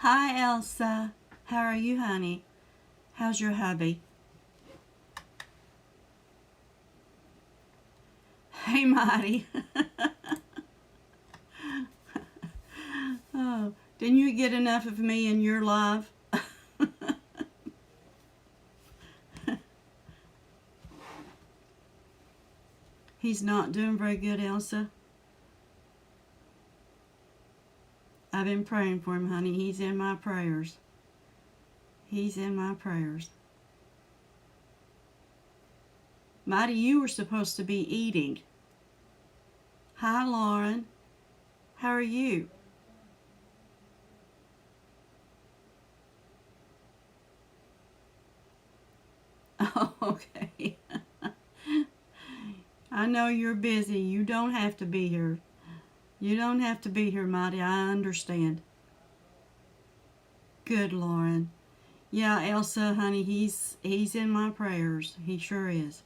Hi, Elsa. How are you, honey? How's your hubby? Hey, Marty. Oh, didn't you get enough of me in your life? He's not doing very good, Elsa. I've been praying for him, honey. He's in my prayers. He's in my prayers. Marty, you were supposed to be eating. Hi, Lauren. How are you? Oh, okay. I know you're busy. You don't have to be here. You don't have to be here, Marty. I understand. Good, Lauren. Yeah, Elsa, honey, he's in my prayers. He sure is.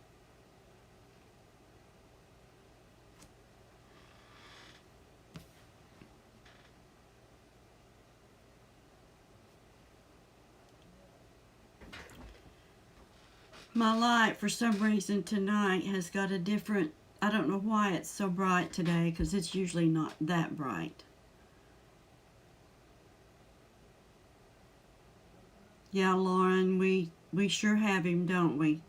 My light, for some reason tonight, has got a different. I don't know why it's so bright today, because it's usually not that bright. Yeah, Lauren, we sure have him, don't we?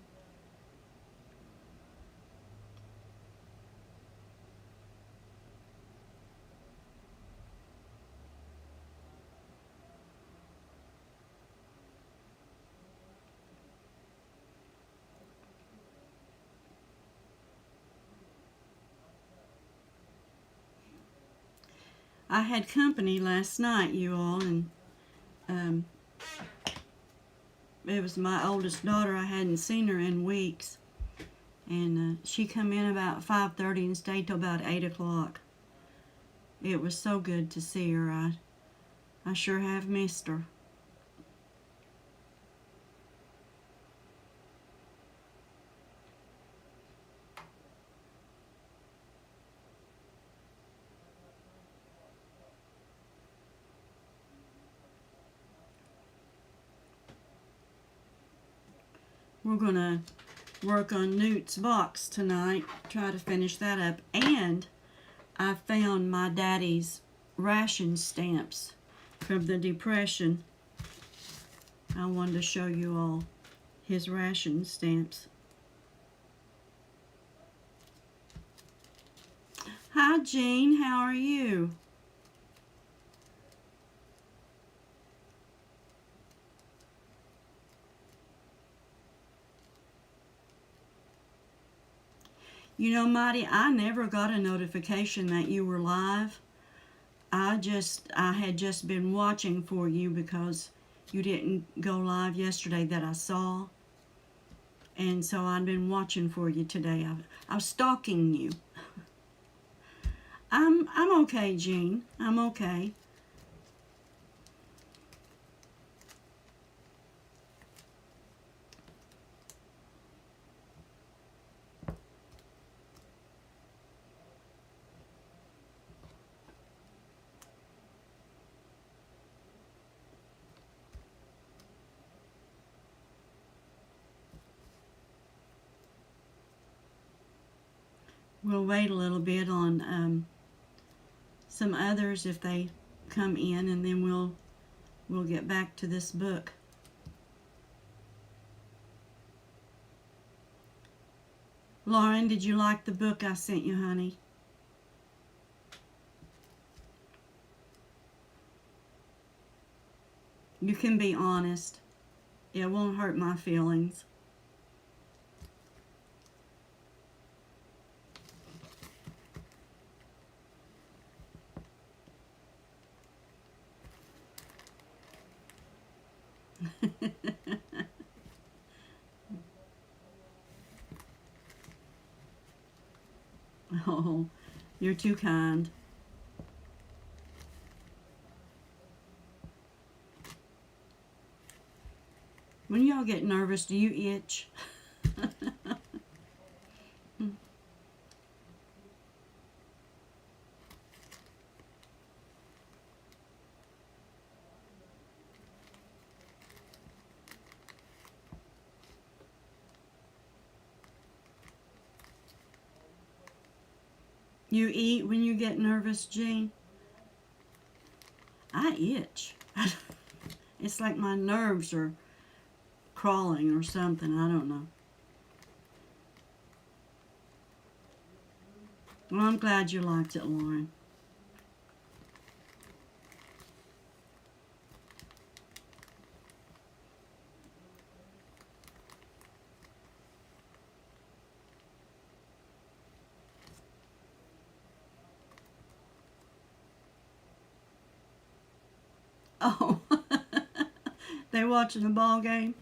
I had company last night, you all, and um, it was my oldest daughter. I hadn't seen her in weeks, and she come in about 5:30 and stayed till about 8 o'clock. It was so good to see her. I sure have missed her. We're gonna work on Newt's box tonight, try to finish that up. And I found my daddy's ration stamps from the Depression. I wanted to show you all his ration stamps. Hi, Jean. How are you? You know, Mighty, I never got a notification that you were live. I had just been watching for you because you didn't go live yesterday that I saw. And so I've been watching for you today. I was stalking you. I'm okay, Jean. I'm okay. We'll wait a little bit on some others if they come in, and then we'll get back to this book. Lauren, did you like the book I sent you, honey? You can be honest. It won't hurt my feelings. Oh, you're too kind. When y'all get nervous, do you itch? You eat when you get nervous, Jean? I itch. It's like my nerves are crawling or something. I don't know. Well, I'm glad you liked it, Lauren. Oh, they watching the ball game?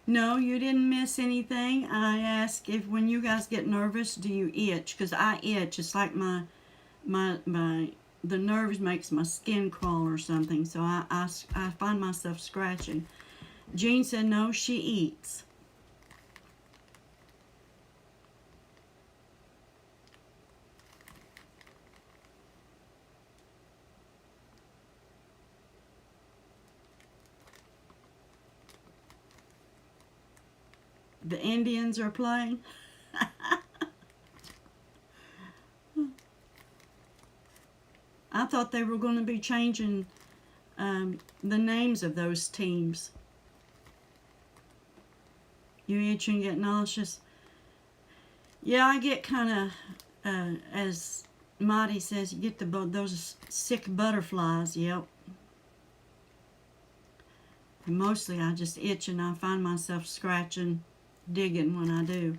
No, you didn't miss anything. I asked if when you guys get nervous, do you itch? Because I itch. It's like the nerves makes my skin crawl or something. So I find myself scratching. Jean said no, she eats. The Indians are playing. I thought they were going to be changing the names of those teams. You itch and get nauseous. Yeah, I get kind of, as Marty says, you get those sick butterflies. Yep. And mostly I just itch and I find myself scratching, digging when I do.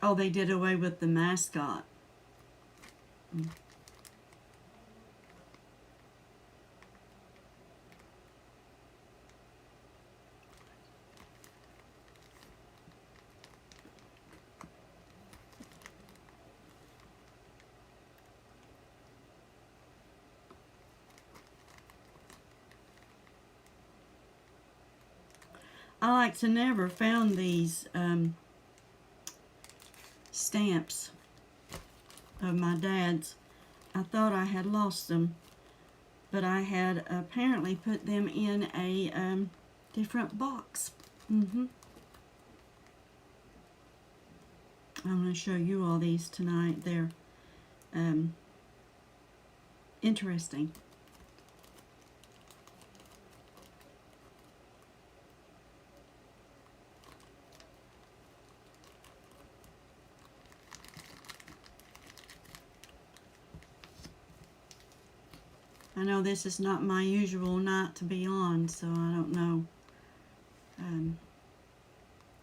Oh, they did away with the mascot. I like to never found these stamps of my dad's. I thought I had lost them, but I had apparently put them in a different box. I'm going to show you all these tonight. They're interesting. I know this is not my usual night to be on, so I don't know.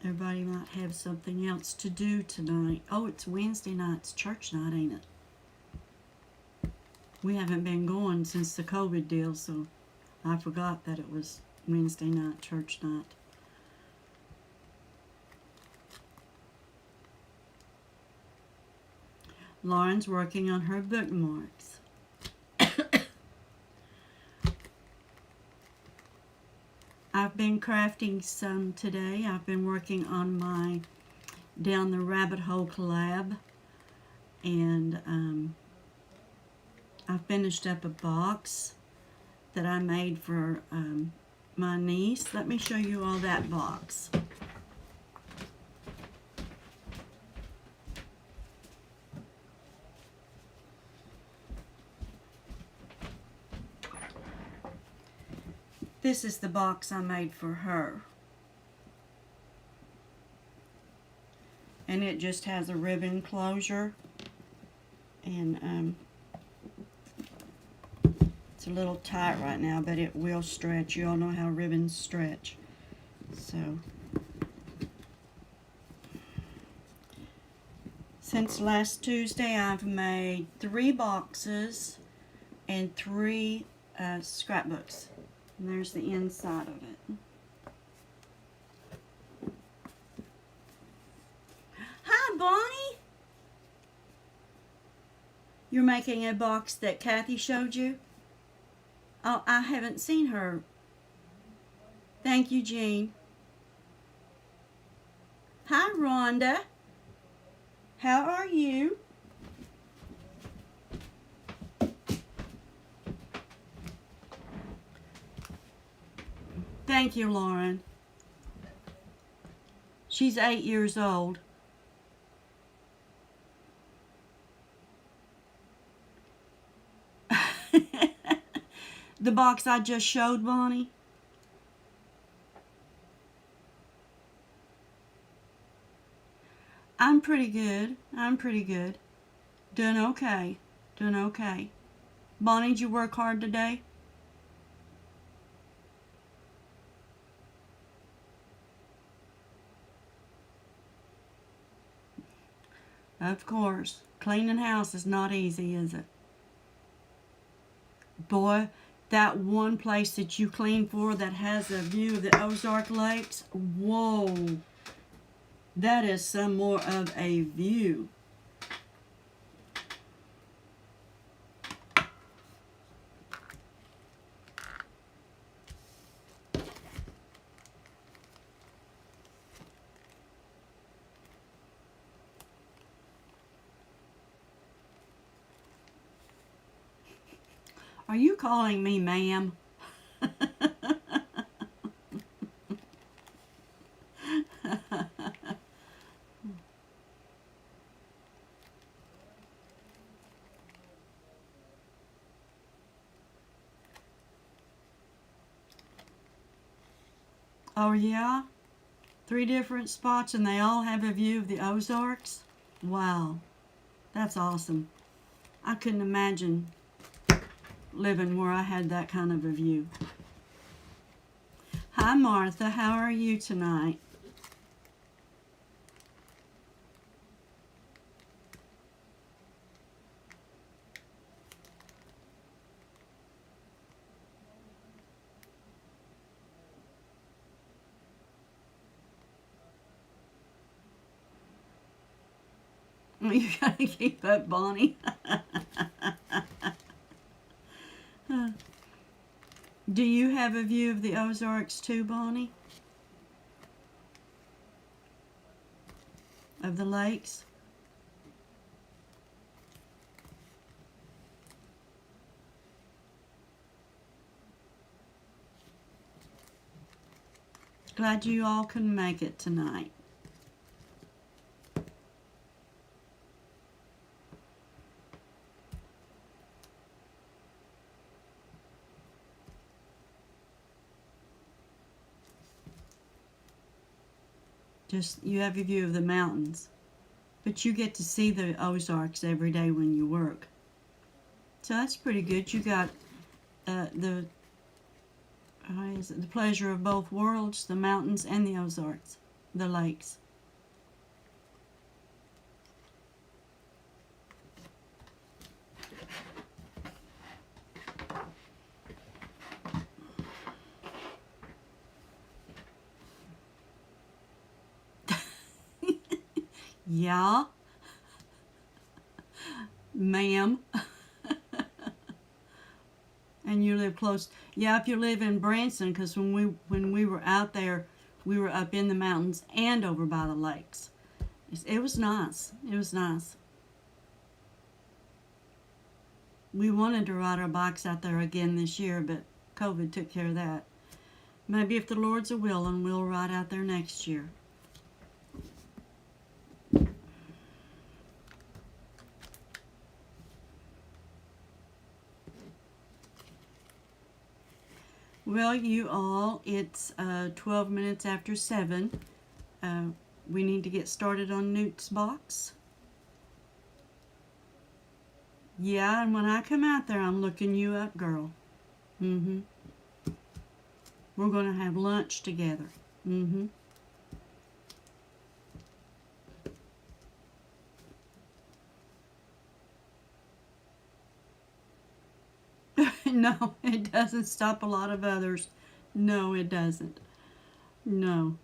Everybody might have something else to do tonight. Oh, it's Wednesday night. It's church night, ain't it? We haven't been going since the COVID deal, so I forgot that it was Wednesday night, church night. Lauren's working on her bookmarks. I've been crafting some today. I've been working on my Down the Rabbit Hole collab, and I finished up a box that I made for my niece. Let me show you all that box. This is the box I made for her. And it just has a ribbon closure. And it's a little tight right now, but it will stretch. You all know how ribbons stretch. So, since last Tuesday, I've made 3 boxes and 3 scrapbooks. And there's the inside of it. Hi, Bonnie. You're making a box that Kathy showed you? Oh, I haven't seen her. Thank you, Jean. Hi, Rhonda. How are you? Thank you, Lauren. She's 8 years old. The box I just showed, Bonnie. I'm pretty good. I'm pretty good. Doing okay. Doing okay. Bonnie, did you work hard today? Of course. Cleaning house is not easy, is it? Boy, that one place that you clean for that has a view of the Ozark Lakes, whoa, that is some more of a view. Are you calling me ma'am? Oh yeah? 3 different spots and they all have a view of the Ozarks? Wow, that's awesome. I couldn't imagine living where I had that kind of a view. Hi Martha, how are you tonight? You gotta keep up, Bonnie. Do you have a view of the Ozarks too, Bonnie? Of the lakes? Glad you all can make it tonight. Just, you have a view of the mountains. But you get to see the Ozarks every day when you work. So that's pretty good. You got the pleasure of both worlds, the mountains and the Ozarks, the lakes. Yeah, ma'am. And you live close. Yeah, if you live in Branson, because when we were out there, we were up in the mountains and over by the lakes. It was nice. It was nice. We wanted to ride our bikes out there again this year, but COVID took care of that. Maybe if the Lord's a willing, we'll ride out there next year. Well, you all, it's 12 minutes after 7. We need to get started on Newt's box. Yeah, and when I come out there, I'm looking you up, girl. Mm-hmm. We're going to have lunch together. Mm-hmm. No, it doesn't stop a lot of others. No, it doesn't. No.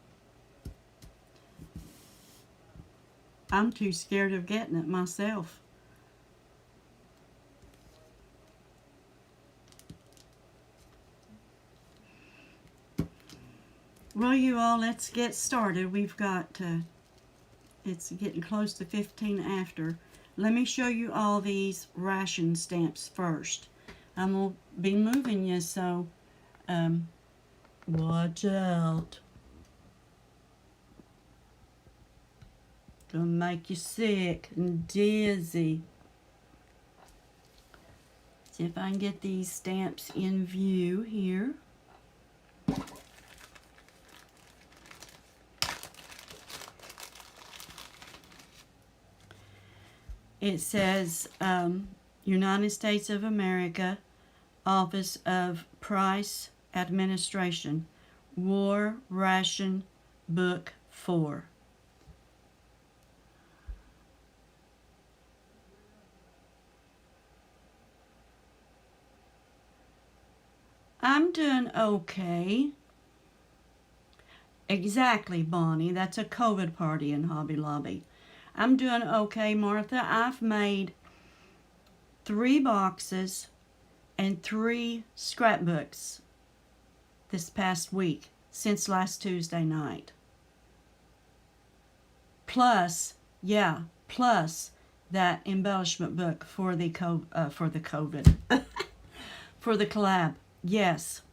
I'm too scared of getting it myself. Well, you all, let's get started. We've got, it's getting close to 15 after. Let me show you all these ration stamps first. I'm going to be moving you, so Watch out. Gonna make you sick and dizzy. See if I can get these stamps in view here. It says United States of America, Office of Price Administration, War Ration Book 4. I'm doing okay. Exactly, Bonnie. That's a COVID party in Hobby Lobby. I'm doing okay, Martha. I've made 3 boxes and 3 scrapbooks this past week since last Tuesday night. Plus that embellishment book for the COVID for the collab. Yes.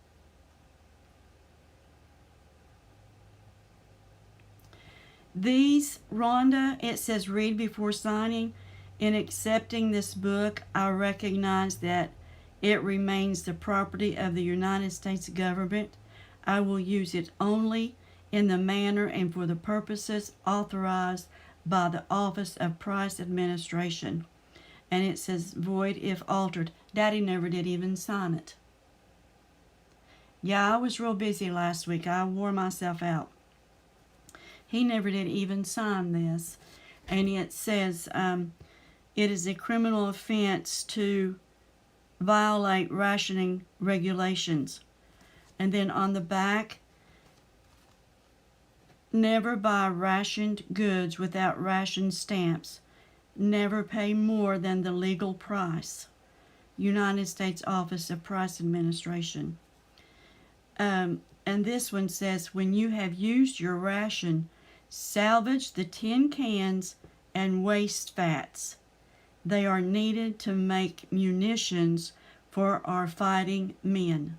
These, Rhonda, it says read before signing. In accepting this book, I recognize that it remains the property of the United States government. I will use it only in the manner and for the purposes authorized by the Office of Price Administration. And it says void if altered. Daddy never did even sign it. Yeah, I was real busy last week. I wore myself out. He never did even sign this. And it says it is a criminal offense to violate rationing regulations. And then on the back, never buy rationed goods without ration stamps. Never pay more than the legal price. United States Office of Price Administration. And this one says, when you have used your ration, salvage the tin cans and waste fats. They are needed to make munitions for our fighting men.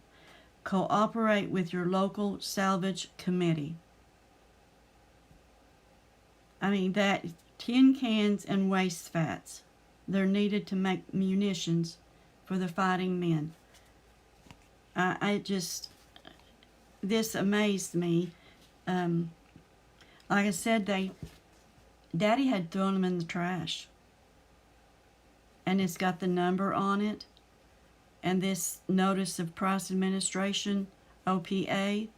Cooperate with your local salvage committee. I mean, that tin cans and waste fats. They're needed to make munitions for the fighting men. This amazed me. Like I said, Daddy had thrown them in the trash. And it's got the number on it. And this Notice of Price Administration, OPA.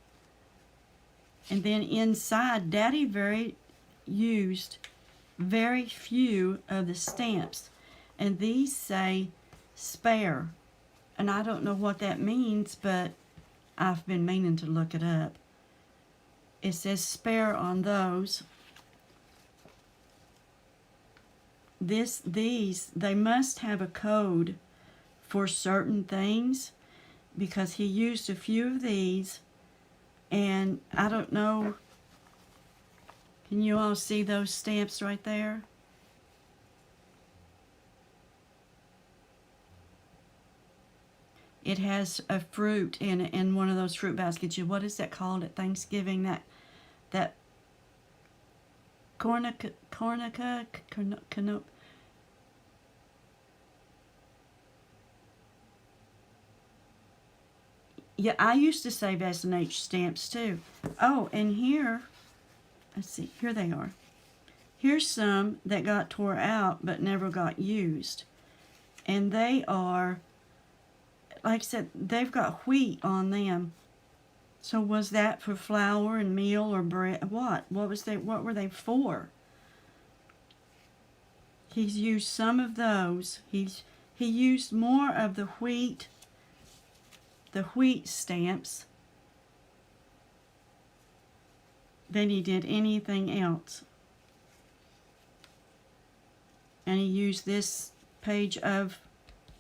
And then inside, Daddy used very few of the stamps. And these say spare. And I don't know what that means, but I've been meaning to look it up. It says spare on those. They must have a code for certain things because he used a few of these, and I don't know. Can you all see those stamps right there? It has a fruit in one of those fruit baskets. What is that called at Thanksgiving? That cornica. Yeah, I used to save S&H stamps too. Oh, and here, let's see, here they are. Here's some that got tore out but never got used. And they are, like I said, they've got wheat on them. So was that for flour and meal or bread? What were they for? He's used some of those. He used more of the wheat stamps than he did anything else. And he used this page of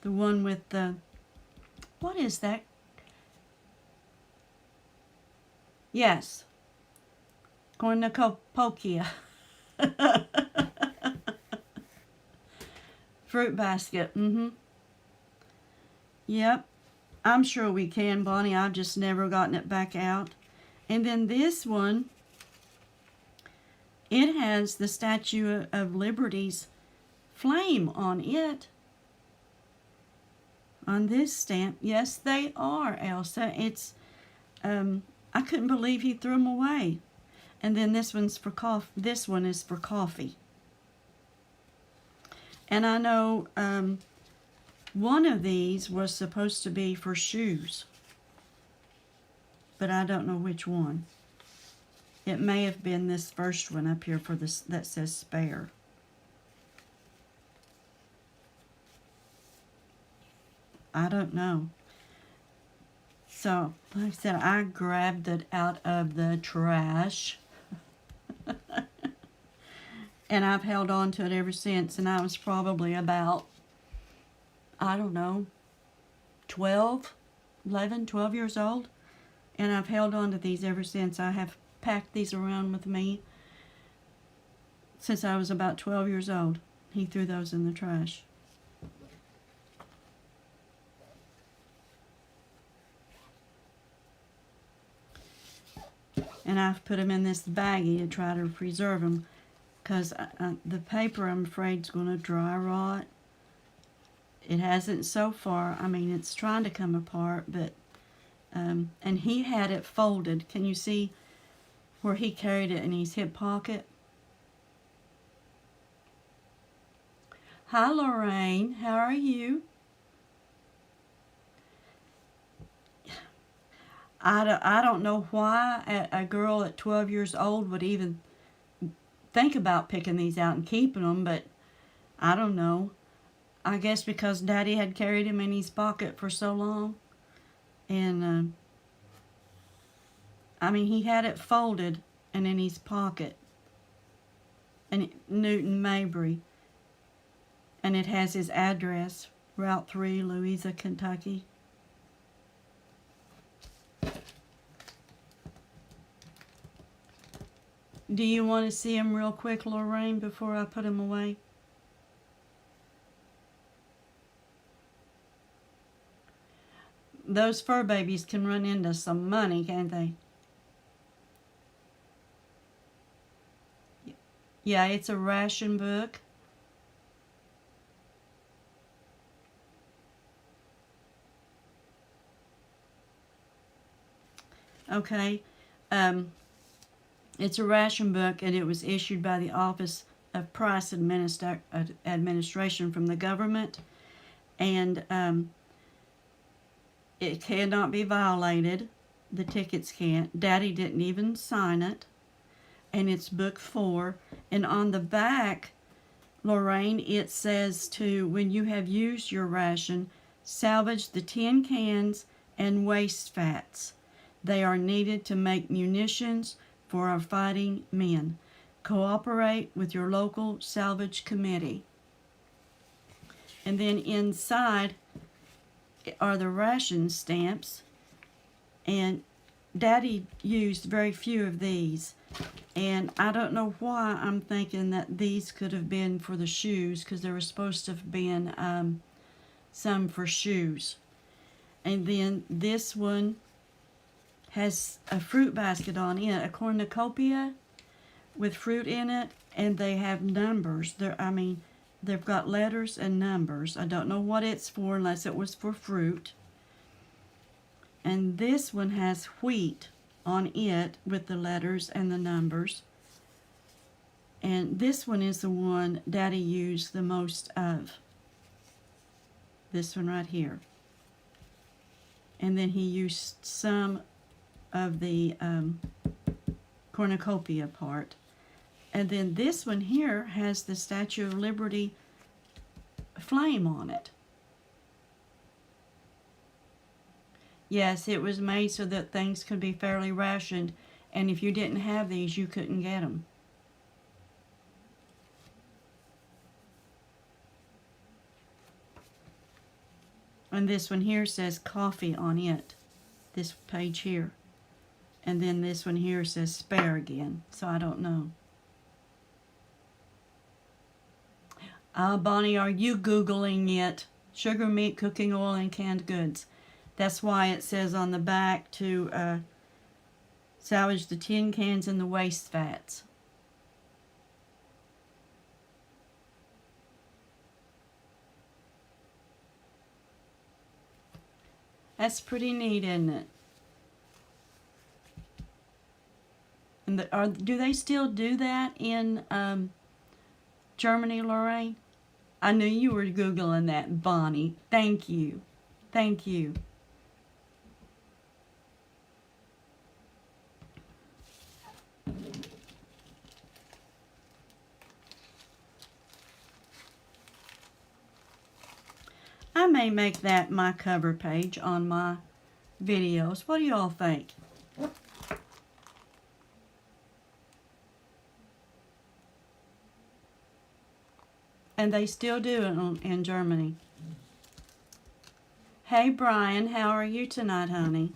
the one with the, what is that? Yes, cornucopia. Fruit basket. Yep. I'm sure we can, Bonnie. I've just never gotten it back out. And then this one, it has the Statue of Liberty's flame on it. On this stamp. Yes, they are, Elsa. It's, I couldn't believe he threw them away. And then this one's for coffee. This one is for coffee. And I know one of these was supposed to be for shoes, but I don't know which one. It may have been this first one up here for this that says spare. I don't know. So, like I said, I grabbed it out of the trash. And I've held on to it ever since. And I was probably about, I don't know, 12 years old. And I've held on to these ever since. I have packed these around with me since I was about 12 years old. He threw those in the trash. And I've put them in this baggie to try to preserve them, because the paper, I'm afraid, is going to dry rot. It hasn't so far. I mean, it's trying to come apart, but and he had it folded. Can you see where he carried it in his hip pocket? Hi, Lorraine. How are you? I don't know why a girl at 12 years old would even think about picking these out and keeping them, but I don't know. I guess because Daddy had carried him in his pocket for so long. And, I mean, he had it folded and in his pocket. And Newt and Mabry. And it has his address, Route 3, Louisa, Kentucky. Do you want to see him real quick, Lorraine, before I put him away? Those fur babies can run into some money, can't they? Yeah, it's a ration book. Okay. It's a ration book, and it was issued by the Office of Price Administration from the government. And it cannot be violated. The tickets can't. Daddy didn't even sign it. And it's book 4. And on the back, Lorraine, it says to, when you have used your ration, salvage the tin cans and waste fats. They are needed to make munitions for our fighting men. Cooperate with your local salvage committee. And then inside are the ration stamps. And Daddy used very few of these. And I don't know why I'm thinking that these could have been for the shoes, because there was supposed to have been some for shoes. And then this one has a fruit basket on it, a cornucopia with fruit in it, and they have numbers. They've got letters and numbers. I don't know what it's for unless it was for fruit. And this one has wheat on it with the letters and the numbers. And this one is the one Daddy used the most of. This one right here. And then he used some of the cornucopia part. And then this one here has the Statue of Liberty flame on it. Yes, it was made so that things could be fairly rationed, and if you didn't have these, you couldn't get them. And this one here says coffee on it, this page here. And then this one here says spare again, so I don't know. Bonnie, are you Googling it? Sugar, meat, cooking oil, and canned goods. That's why it says on the back to salvage the tin cans and the waste fats. That's pretty neat, isn't it? And do they still do that in Germany, Lorraine? I knew you were Googling that, Bonnie. Thank you. Thank you. I may make that my cover page on my videos. What do y'all think? And they still do it in Germany. Hey, Brian, how are you tonight, honey?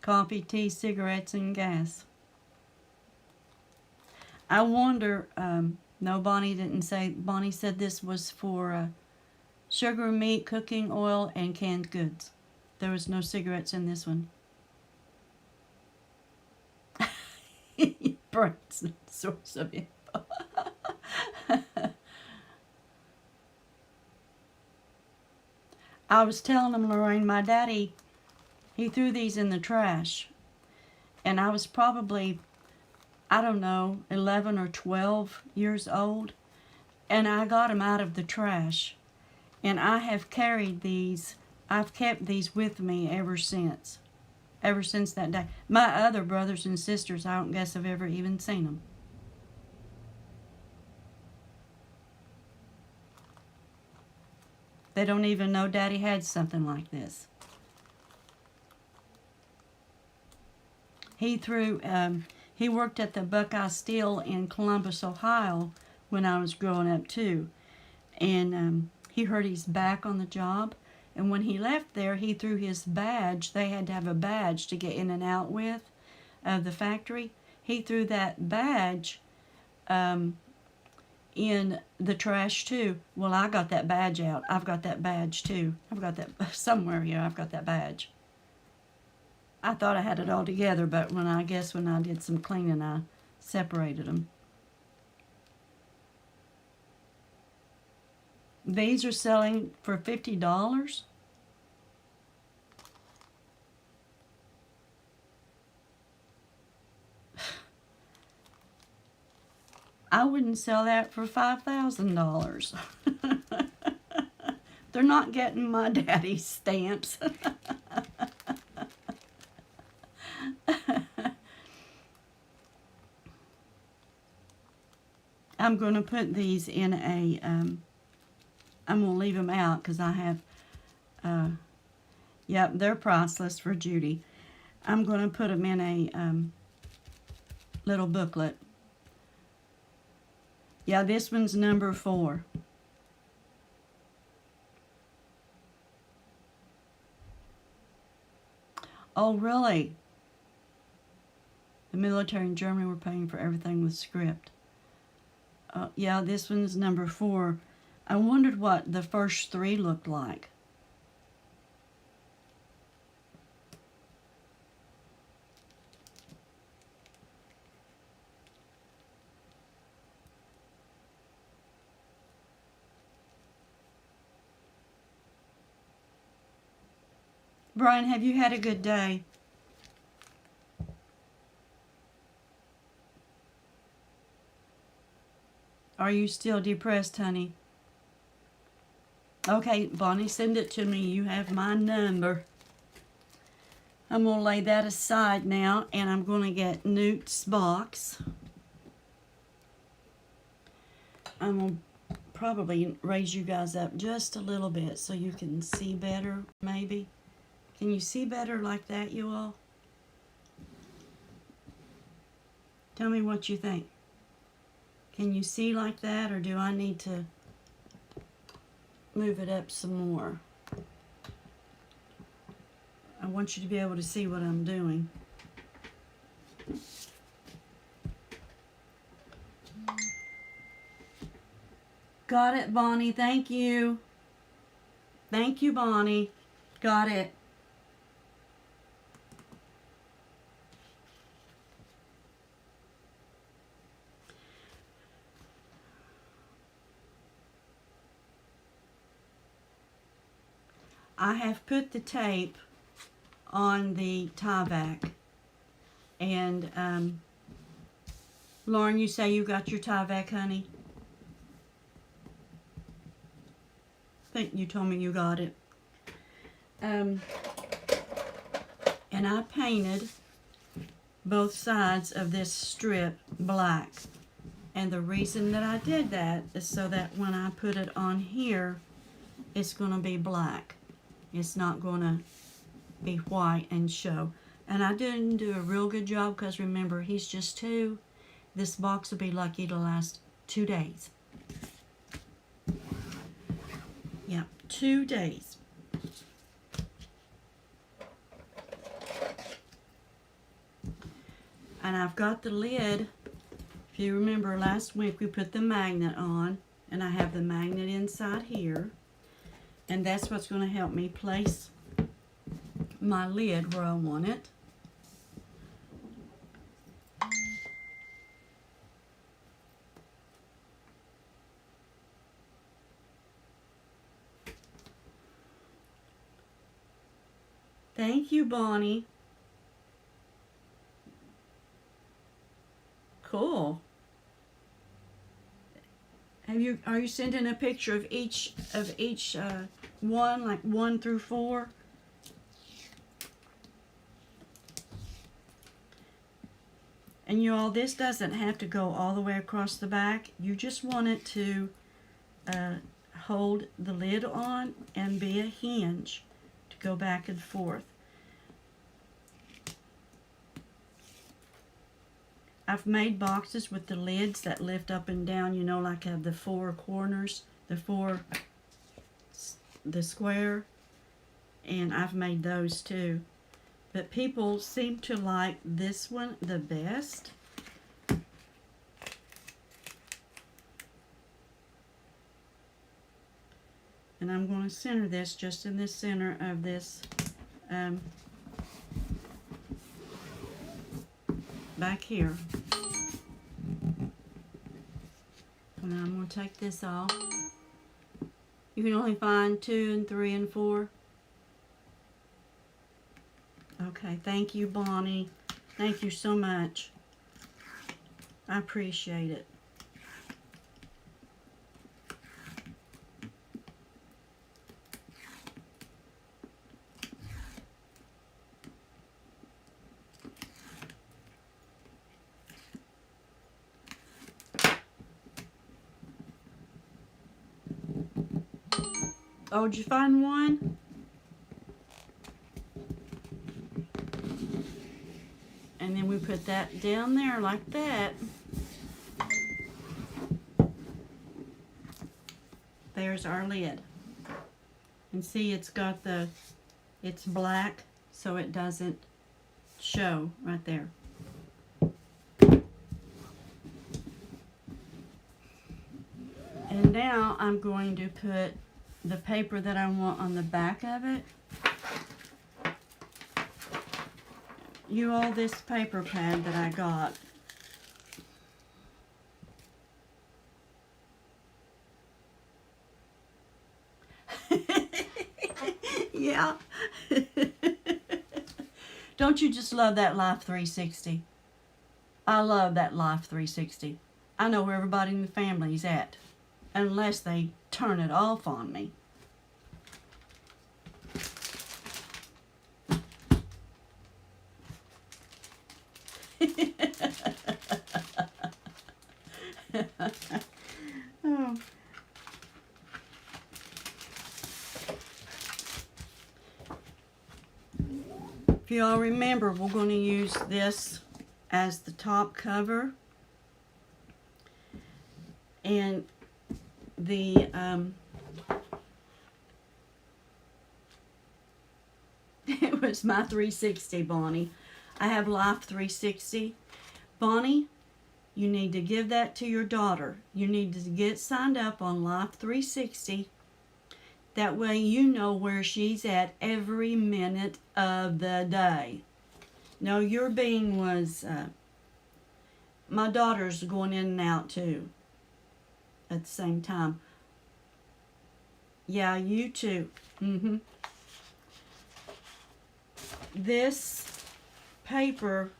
Coffee, tea, cigarettes, and gas. I wonder, no, Bonnie didn't say, Bonnie said this was for sugar, meat, cooking oil, and canned goods. There was no cigarettes in this one. Brian's source of info. I was telling him, Lorraine, my daddy, he threw these in the trash. And I was probably, I don't know, 11 or 12 years old. And I got them out of the trash. And I have carried these, I've kept these with me ever since. Ever since that day. My other brothers and sisters, I don't guess I've ever even seen them. They don't even know Daddy had something like this. He worked at the Buckeye Steel in Columbus, Ohio when I was growing up too. And he hurt his back on the job. And when he left there, he threw his badge. They had to have a badge to get in and out with of the factory. He threw that badge in the trash too. Well, I got that badge out. I've got that badge too. I've got that somewhere here. I've got that badge. I thought I had it all together, but when I did some cleaning, I separated them. These are selling for $50. I wouldn't sell that for $5,000. They're not getting my daddy's stamps. I'm going to put these in a, I'm going to leave them out because I have, yep, they're priceless for Judy. I'm going to put them in a little booklet. Yeah, this one's number 4. Oh, really? The military in Germany were paying for everything with script. Yeah, this one's number 4. I wondered what the first 3 looked like. Brian, have you had a good day? Are you still depressed, honey? Okay, Bonnie, send it to me. You have my number. I'm going to lay that aside now, and I'm going to get Newt's box. I'm going to probably raise you guys up just a little bit so you can see better, maybe. Can you see better like that, you all? Tell me what you think. Can you see like that, or do I need to move it up some more? I want you to be able to see what I'm doing. Got it, Bonnie. Thank you. Thank you, Bonnie. Got it. I have put the tape on the tie back. And Lauren, you say you got your tie back, honey? I think you told me you got it. And I painted both sides of this strip black. And the reason that I did that is so that when I put it on here, it's going to be black. It's not going to be white and show. And I didn't do a real good job because remember, he's just 2. This box will be lucky to last 2 days. Yeah, 2 days. And I've got the lid. If you remember last week we put the magnet on, and I have the magnet inside here. And that's what's going to help me place my lid where I want it. Thank you, Bonnie. Cool. Are you sending a picture of each one, like 1 through 4? And you all, this doesn't have to go all the way across the back. You just want it to hold the lid on and be a hinge to go back and forth. I've made boxes with the lids that lift up and down, you know, like have the 4 corners, the square, and I've made those too. But people seem to like this one the best. And I'm going to center this just in the center of this back here. And I'm going to take this off. You can only find 2 and 3 and 4. Okay, thank you, Bonnie. Thank you so much. I appreciate it. Oh, did you find one? And then we put that down there like that. There's our lid. And see, it's black, so it doesn't show right there. And now I'm going to put the paper that I want on the back of it. You all, this paper pad that I got. Yeah. Don't you just love that Life 360? I love that Life 360. I know where everybody in the family is at, unless they turn it off on me. Oh. If you all remember, we're going to use this as the top cover, and the it was my 360, Bonnie. I have Life 360. Bonnie, you need to give that to your daughter. You need to get signed up on Life 360 That way you know where she's at every minute of the day. No, your being was, my daughter's going in and out too at the same time. Yeah, you too. This paper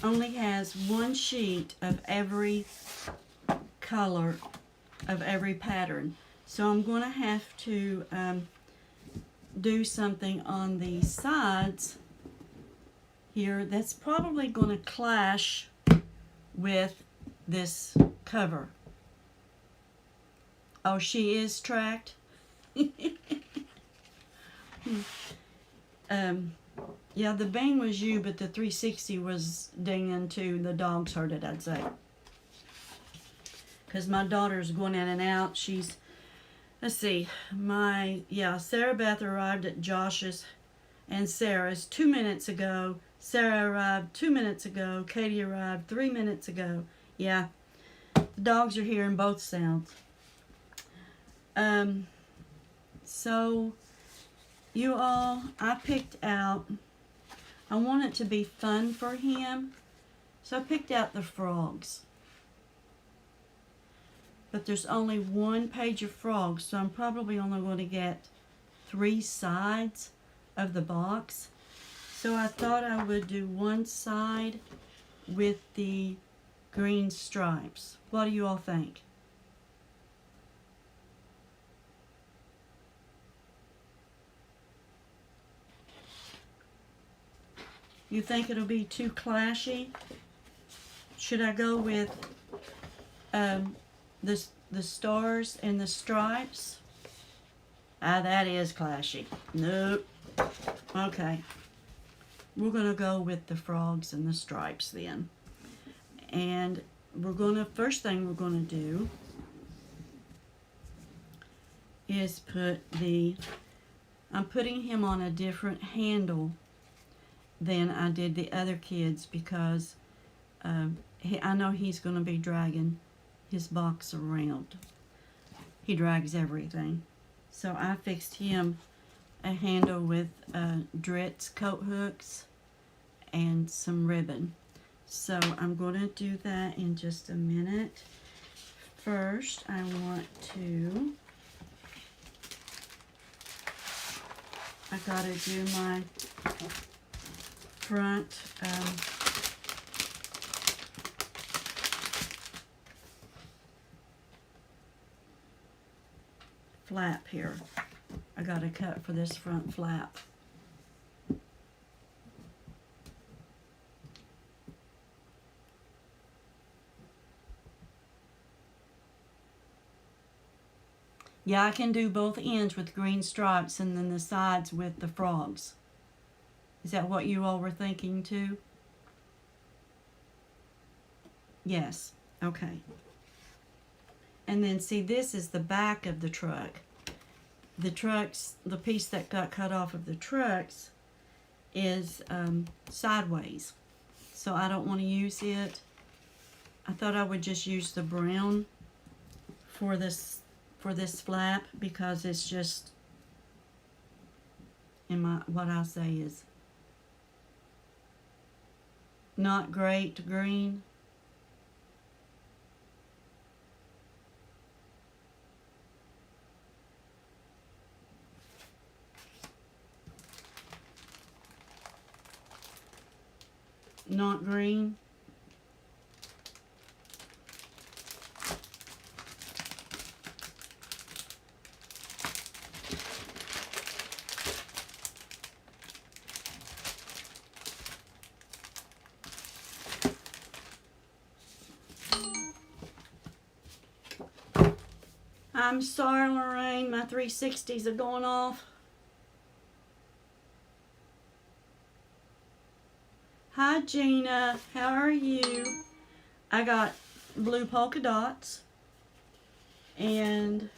only has one sheet of every color of every pattern. So I'm going to have to do something on the sides here that's probably going to clash with this cover. Oh, she is tracked? Yeah, the bang was you, but the 360 was dinging too. The dogs heard it, I'd say. Because my daughter's going in and out. She's, let's see, Sarah Beth arrived at Josh's and Sarah's 2 minutes ago. Sarah arrived 2 minutes ago. Katie arrived 3 minutes ago. Yeah, the dogs are hearing both sounds. So, you all, I picked out, I want it to be fun for him, so I picked out the frogs. But there's only one page of frogs, so I'm probably only going to get 3 sides of the box. So I thought I would do one side with the green stripes. What do you all think? You think it'll be too clashy? Should I go with the stars and the stripes? Ah, that is clashy. Nope. Okay. We're going to go with the frogs and the stripes then. And first thing we're going to do is I'm putting him on a different handle than I did the other kids because I know he's going to be dragging his box around. He drags everything. So I fixed him a handle with Dritz coat hooks and some ribbon. So I'm going to do that in just a minute. First, I got to do my front flap here. I got to cut for this front flap. Yeah, I can do both ends with green stripes and then the sides with the frogs. Is that what you all were thinking too? Yes. Okay. And then see, this is the back of the truck. The piece that got cut off of the trucks is sideways. So I don't want to use it. I thought I would just use the brown for this flap because it's just what I'll say is not great green. Not green. I'm sorry, Lorraine, my 360s are going off. Hi, Gina. How are you? I got blue polka dots and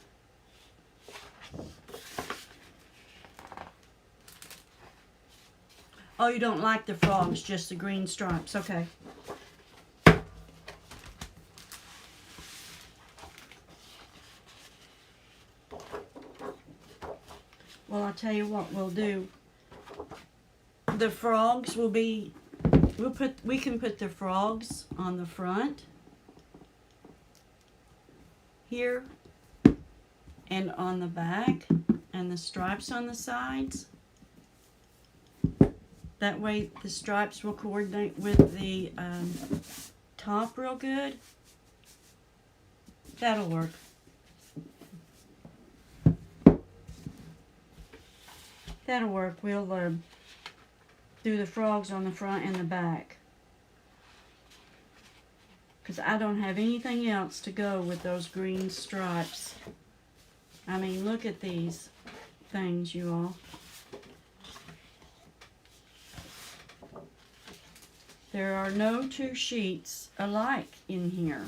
oh, you don't like the frogs, just the green stripes. Okay. Well, I'll tell you what we'll do. The frogs will be, we can put the frogs on the front here and on the back and the stripes on the sides. That way the stripes will coordinate with the top real good. That'll work. That'll work. We'll do the frogs on the front and the back. Because I don't have anything else to go with those green stripes. I mean, look at these things, you all. There are no two sheets alike in here.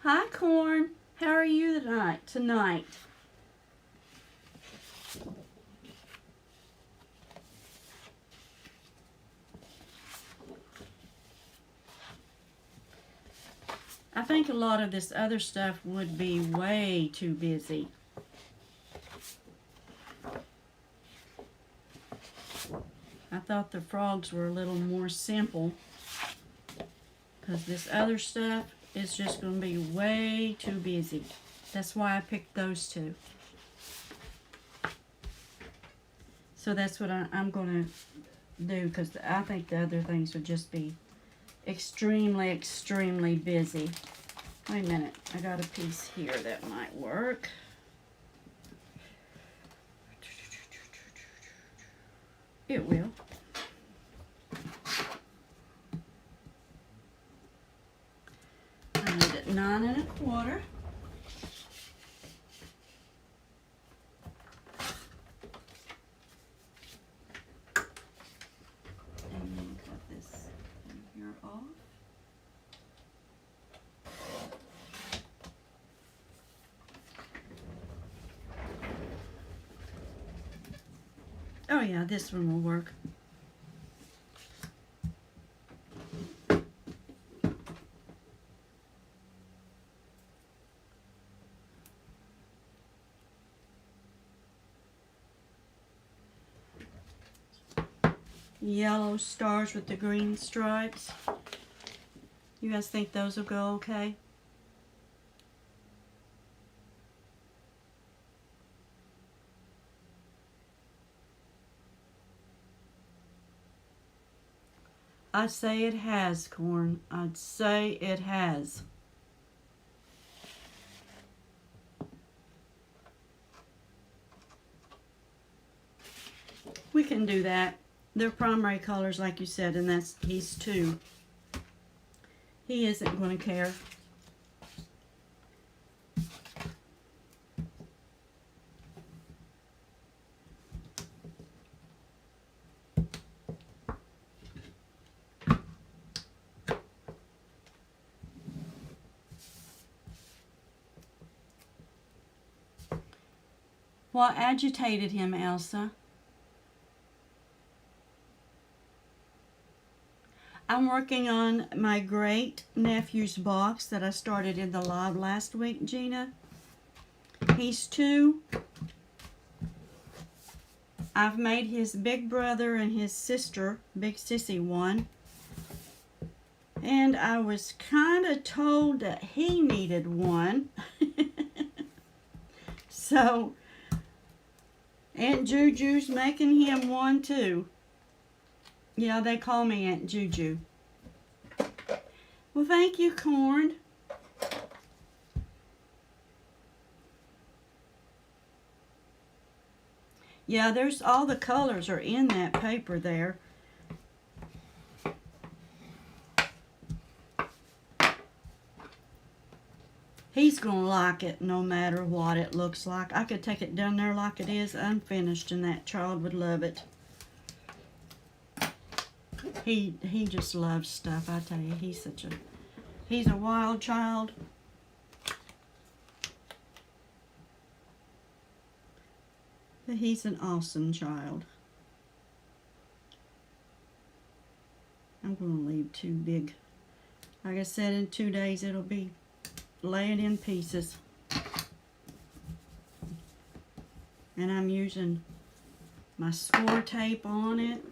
Hi, Corn. How are you tonight? I think a lot of this other stuff would be way too busy. I thought the frogs were a little more simple because this other stuff is just going to be way too busy. That's why I picked those two. So that's what I'm going to do, because I think the other things would just be extremely, extremely busy. Wait a minute. I got a piece here that might work. It will. I need it 9 1/4. And then cut this thing here off. Oh yeah, this one will work. Yellow stars with the green stripes. You guys think those will go okay? I'd say it has, Corn. I'd say it has. We can do that. They're primary colors, like you said, and he's 2. He isn't going to care. What agitated him, Elsa? I'm working on my great nephew's box that I started in the live last week, Gina. He's 2. I've made his big brother and his sister, Big Sissy, one. And I was kind of told that he needed one. So Aunt Juju's making him one too. Yeah, they call me Aunt Juju. Well, thank you, Corn. Yeah, there's all the colors are in that paper there. He's gonna like it no matter what it looks like. I could take it down there like it is unfinished and that child would love it. He just loves stuff, I tell you. He's a wild child. But he's an awesome child. I'm going to leave 2 big. Like I said, in 2 days it'll be laying in pieces. And I'm using my score tape on it.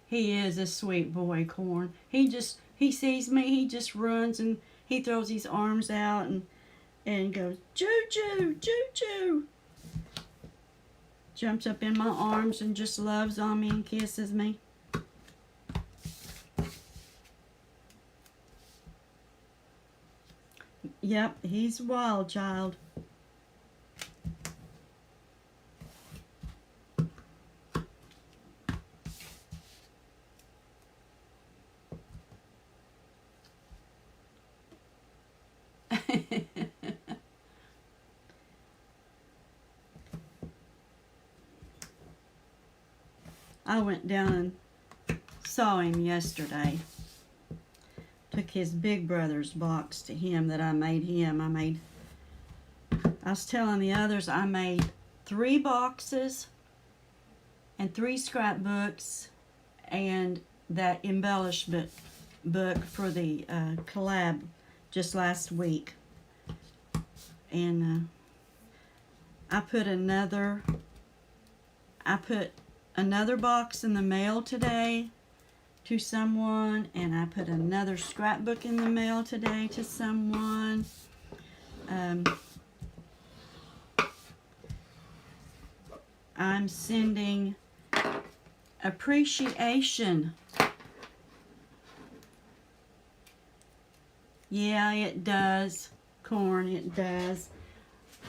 He is a sweet boy, Corn. He sees me, he just runs and he throws his arms out and goes, choo-choo, choo-choo. Jumps up in my arms and just loves on me and kisses me. Yep, he's a wild child. I went down and saw him yesterday. Took his big brother's box to him that I made him. I was telling the others I made 3 boxes and 3 scrapbooks and that embellishment book for the collab just last week. And I put another box in the mail today to someone, and I put another scrapbook in the mail today to someone. I'm sending appreciation. Yeah, it does, Corn, it does.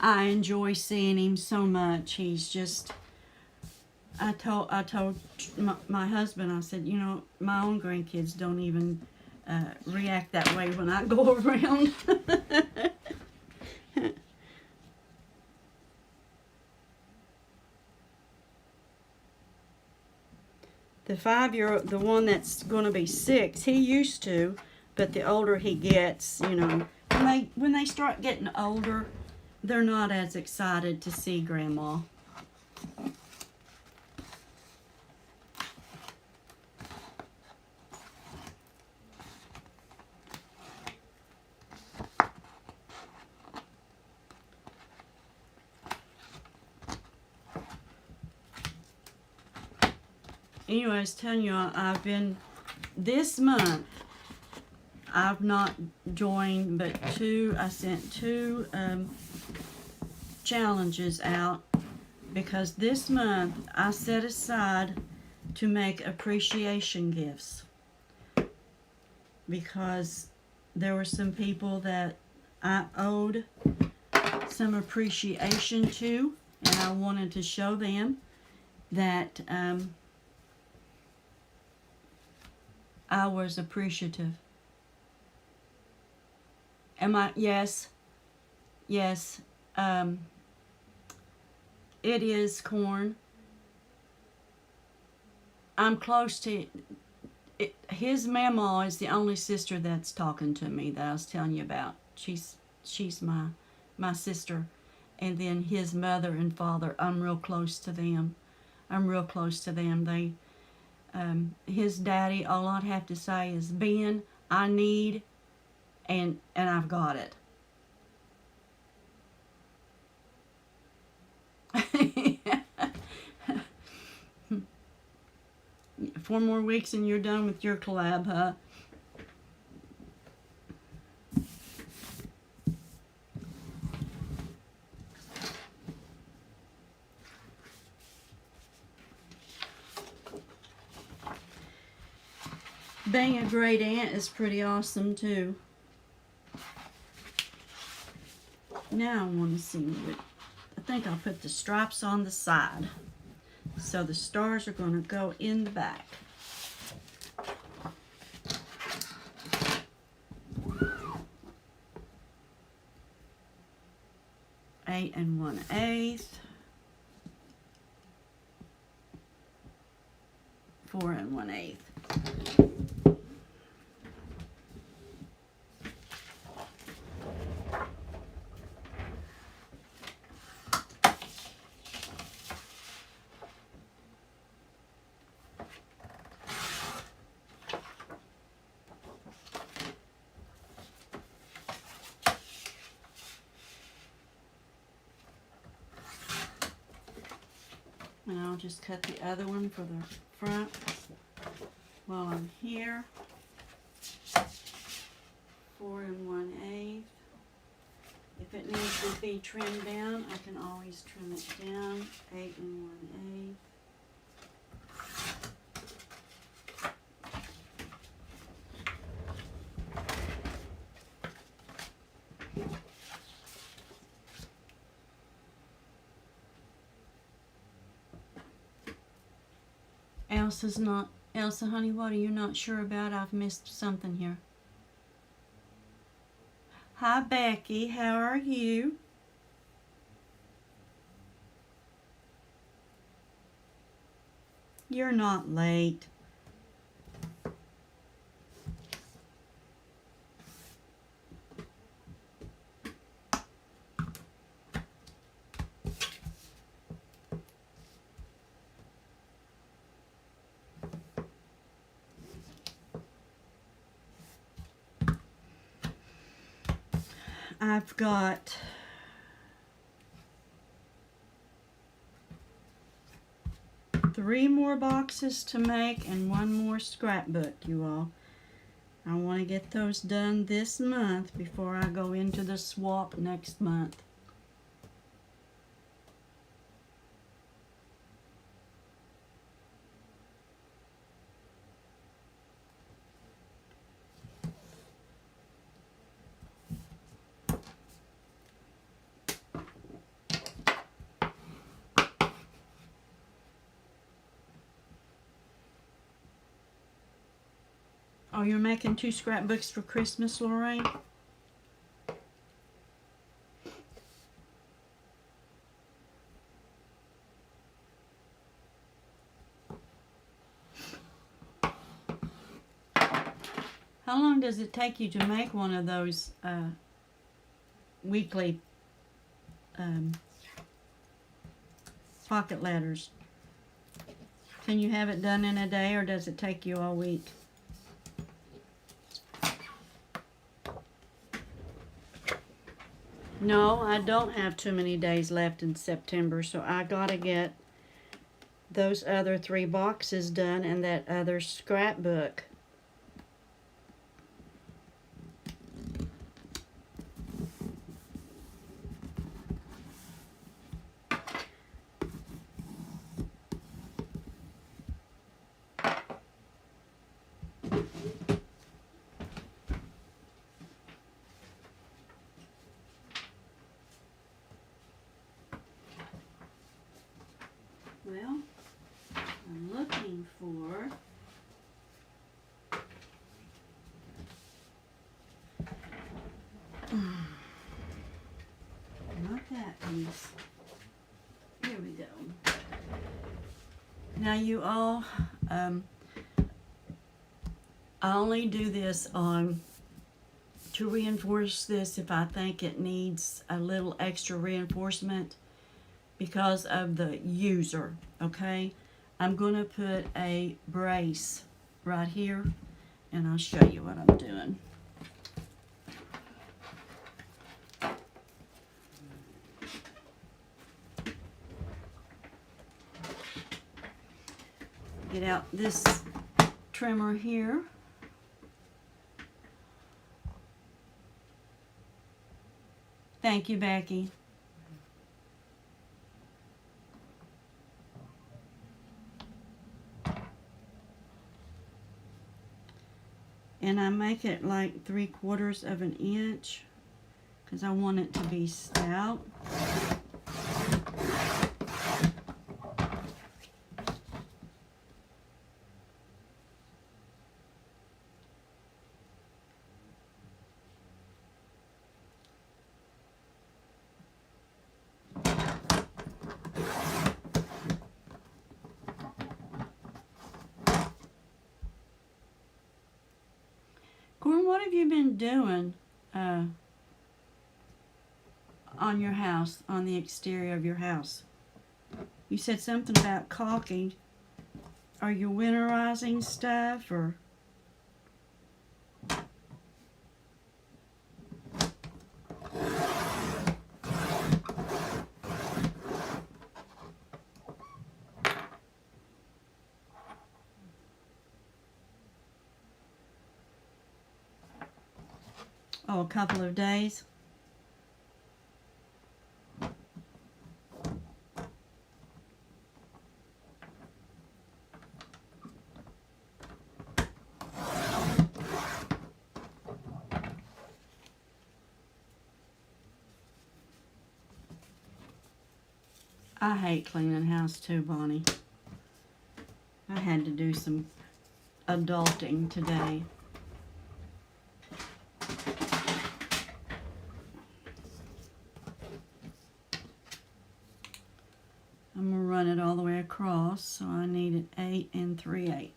I enjoy seeing him so much. He's just, I told my husband, I said, you know, my own grandkids don't even react that way when I go around. The 5-year-old, the one that's going to be 6, he used to, but the older he gets, you know, when they start getting older, they're not as excited to see Grandma. Anyway, I was telling you, I've been, this month, I've not joined but 2, I sent 2 challenges out because this month I set aside to make appreciation gifts because there were some people that I owed some appreciation to, and I wanted to show them that I was appreciative. Am I? Yes. Yes. It is, Corn. I'm close to it. His mama is the only sister that's talking to me that I was telling you about. She's my sister. And then his mother and father, I'm real close to them. They his daddy, all I'd have to say is, Ben, I need, and I've got it. 4 more weeks and you're done with your collab, huh? Being a great aunt is pretty awesome too. Now I want to see what, I think I'll put the stripes on the side. So the stars are going to go in the back. Eight and 1/8. 4 and 1/8. and I'll just cut the other one for the front while I'm here. 4 1/8. If it needs to be trimmed down, I can always trim it down. 8 1/8. Elsa, honey, what are you not sure about? I've missed something here. Hi, Becky. How are you? You're not late. I've got three more boxes to make and one more scrapbook, you all. I want to get those done this month before I go into the swap next month. Oh, you're making 2 scrapbooks for Christmas, Lorraine? How long does it take you to make one of those weekly pocket letters? Can you have it done in a day, or does it take you all week? No, I don't have too many days left in September, so I gotta get those other 3 boxes done and that other scrapbook. Well, I'm looking for not that piece. Here we go. Now you all, I only do this to reinforce this if I think it needs a little extra reinforcement because of the user, okay? I'm going to put a brace right here, and I'll show you what I'm doing. Get out this trimmer here. Thank you, Becky. And I make it like 3/4 of an inch because I want it to be stout. Gordon, what have you been doing on your house, on the exterior of your house? You said something about caulking. Are you winterizing stuff, or? Oh, a couple of days. I hate cleaning house too, Bonnie. I had to do some adulting today. I'm going to run it all the way across, so I need it 8 3/8.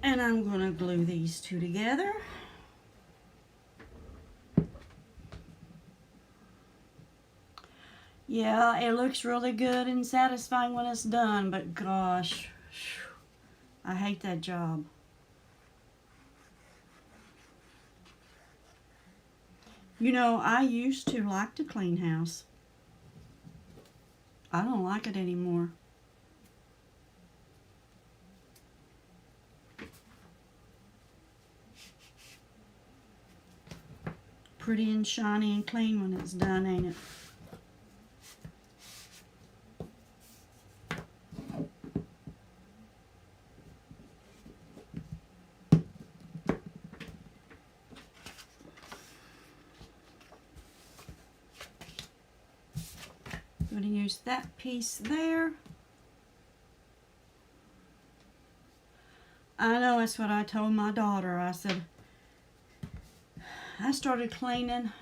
And I'm going to glue these two together. Yeah, it looks really good and satisfying when it's done, but gosh, I hate that job. You know, I used to like to clean house. I don't like it anymore. Pretty and shiny and clean when it's done, ain't it? I'm going to use that piece there. I know, that's what I told my daughter. I said, I started cleaning.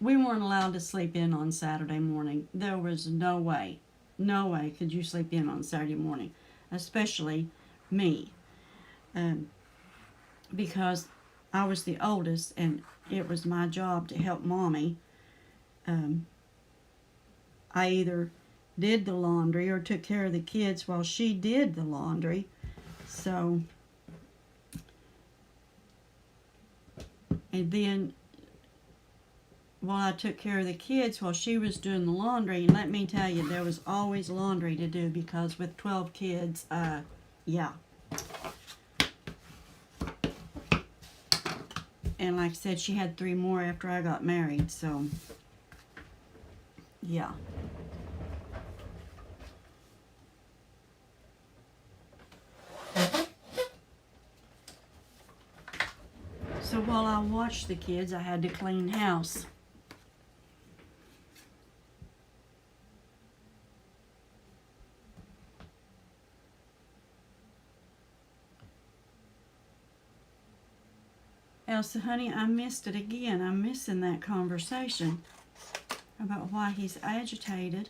We weren't allowed to sleep in on Saturday morning. There was no way could you sleep in on Saturday morning, especially me, because I was the oldest and it was my job to help Mommy. I either did the laundry or took care of the kids while she did the laundry. So, and then while I took care of the kids while she was doing the laundry, and let me tell you, there was always laundry to do because with 12 kids, yeah. And like I said, she had 3 more after I got married, so yeah. So while I watched the kids, I had to clean house. Elsa, honey, I missed it again. I'm missing that conversation about why he's agitated.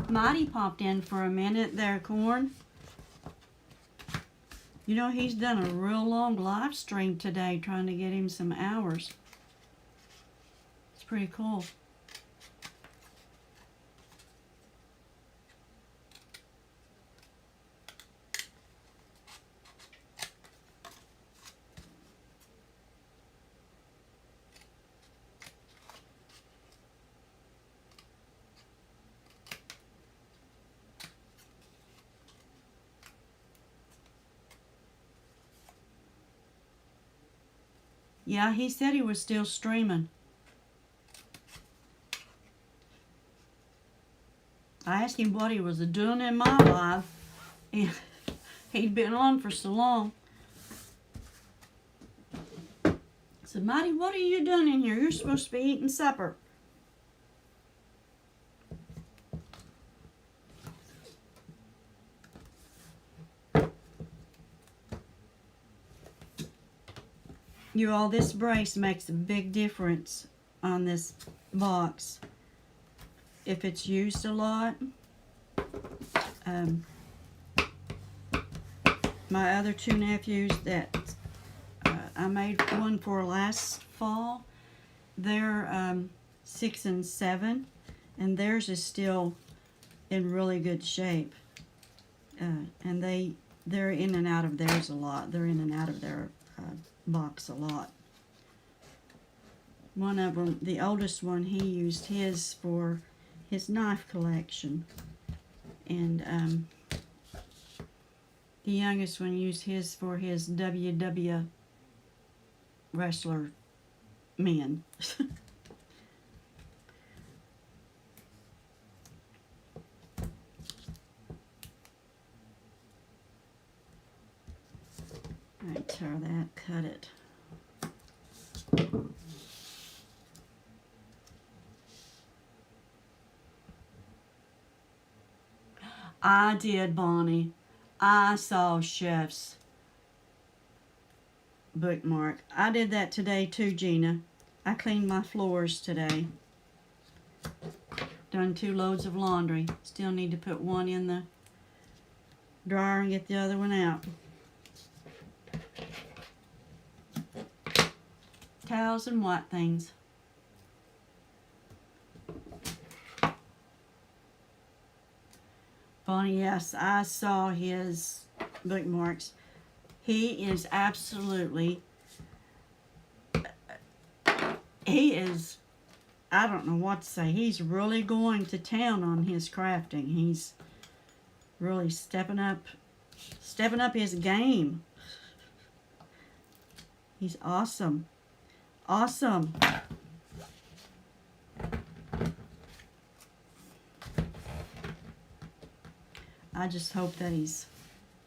Mighty popped in for a minute there, Corn. You know, he's done a real long live stream today trying to get him some hours. It's pretty cool. Yeah, he said he was still streaming. I asked him what he was doing in my life, and he'd been on for so long. I said, Mighty, what are you doing in here? You're supposed to be eating supper. You all, this brace makes a big difference on this box. If it's used a lot, my other two nephews that I made one for last fall, they're 6 and 7, and theirs is still in really good shape. And they're in and out of theirs a lot. They're in and out of their box a lot. One of them, the oldest one, he used his for his knife collection, and the youngest one used his for his WW wrestler men. Alright, tear that, cut it. I did, Bonnie. I saw Chef's bookmark. I did that today too, Gina. I cleaned my floors today. Done 2 loads of laundry. Still need to put one in the dryer and get the other one out. Towels and white things. Bonnie, yes, I saw his bookmarks. He is absolutely, I don't know what to say. He's really going to town on his crafting. He's really stepping up his game. He's awesome. Awesome. I just hope that he's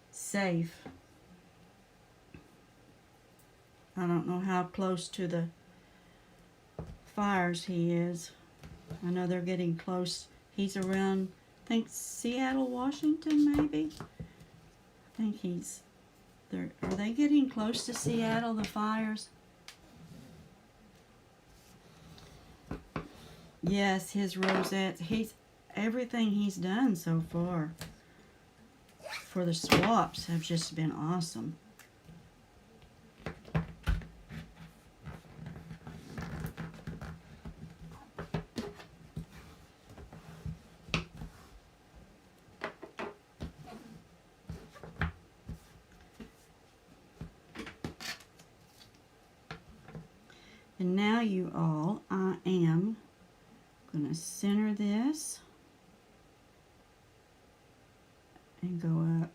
safe. I don't know how close to the fires he is. I know they're getting close. He's around, I think, Seattle, Washington, maybe. I think he's there. Are they getting close to Seattle, the fires? Yes, his rosettes. Everything he's done so far for the swaps have just been awesome. And now you all, I am going to center this and go up.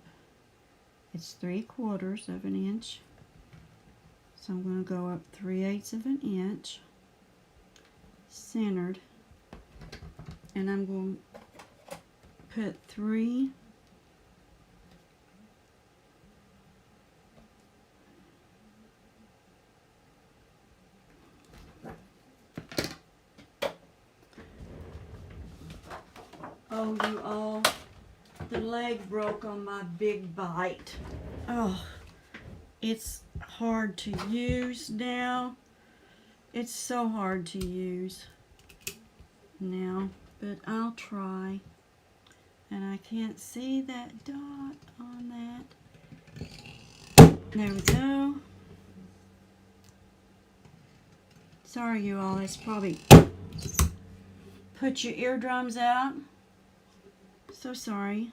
It's 3/4 of an inch. So I'm going to go up 3/8 of an inch, centered, and I'm going to put 3 Oh, you all, the leg broke on my big bite. Oh, it's hard to use now. It's so hard to use now, but I'll try. And I can't see that dot on that. There we go. Sorry, you all, it's probably put your eardrums out. So sorry.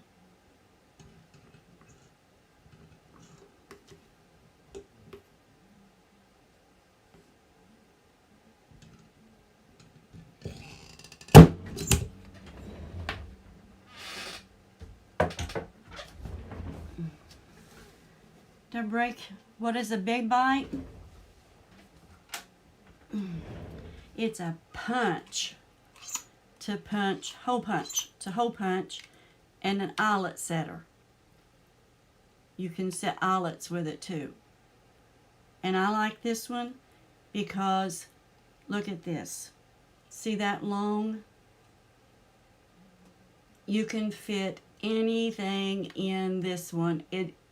To break, what is a big bite? It's a punch. To punch, hole punch, to hole punch, and an eyelet setter. You can set eyelets with it too. And I like this one because look at this. See that long? You can fit anything in this one.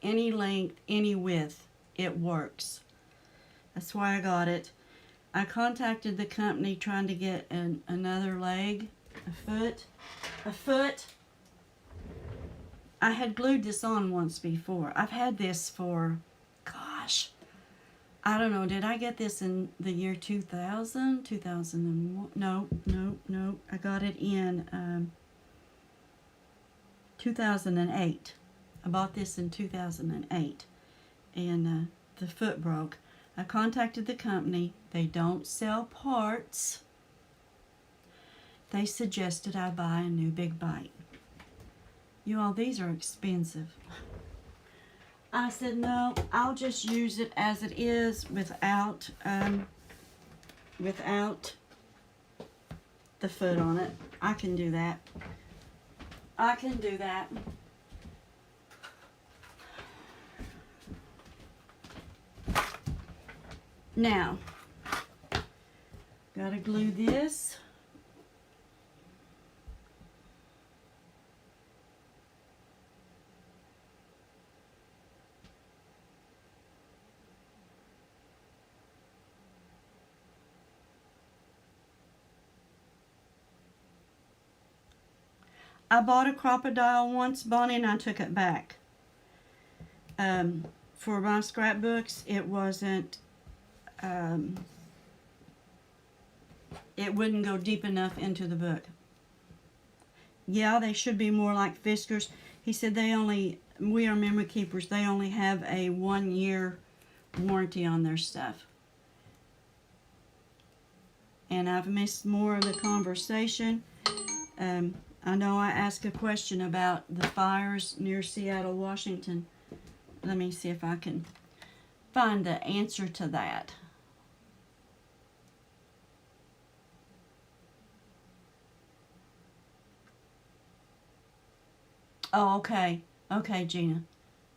Any length, any width, it works. That's why I got it. I contacted the company trying to get another leg, a foot. I had glued this on once before. I've had this for, gosh, I don't know. Did I get this in the year 2000, 2001? No. I got it in 2008. I bought this in 2008, and the foot broke. I contacted the company. They don't sell parts. They suggested I buy a new big bite. You all, these are expensive. I said, no, I'll just use it as it is without the foot on it. I can do that. I can do that. Now, gotta glue this. I bought a crocodile once, Bonnie, and I took it back. For my scrapbooks, it wasn't, it wouldn't go deep enough into the book. Yeah, they should be more like Fiskars. He said we are memory keepers, they only have a 1-year warranty on their stuff. And I've missed more of the conversation. I know I asked a question about the fires near Seattle, Washington. Let me see if I can find the answer to that. Oh, okay. Okay, Gina.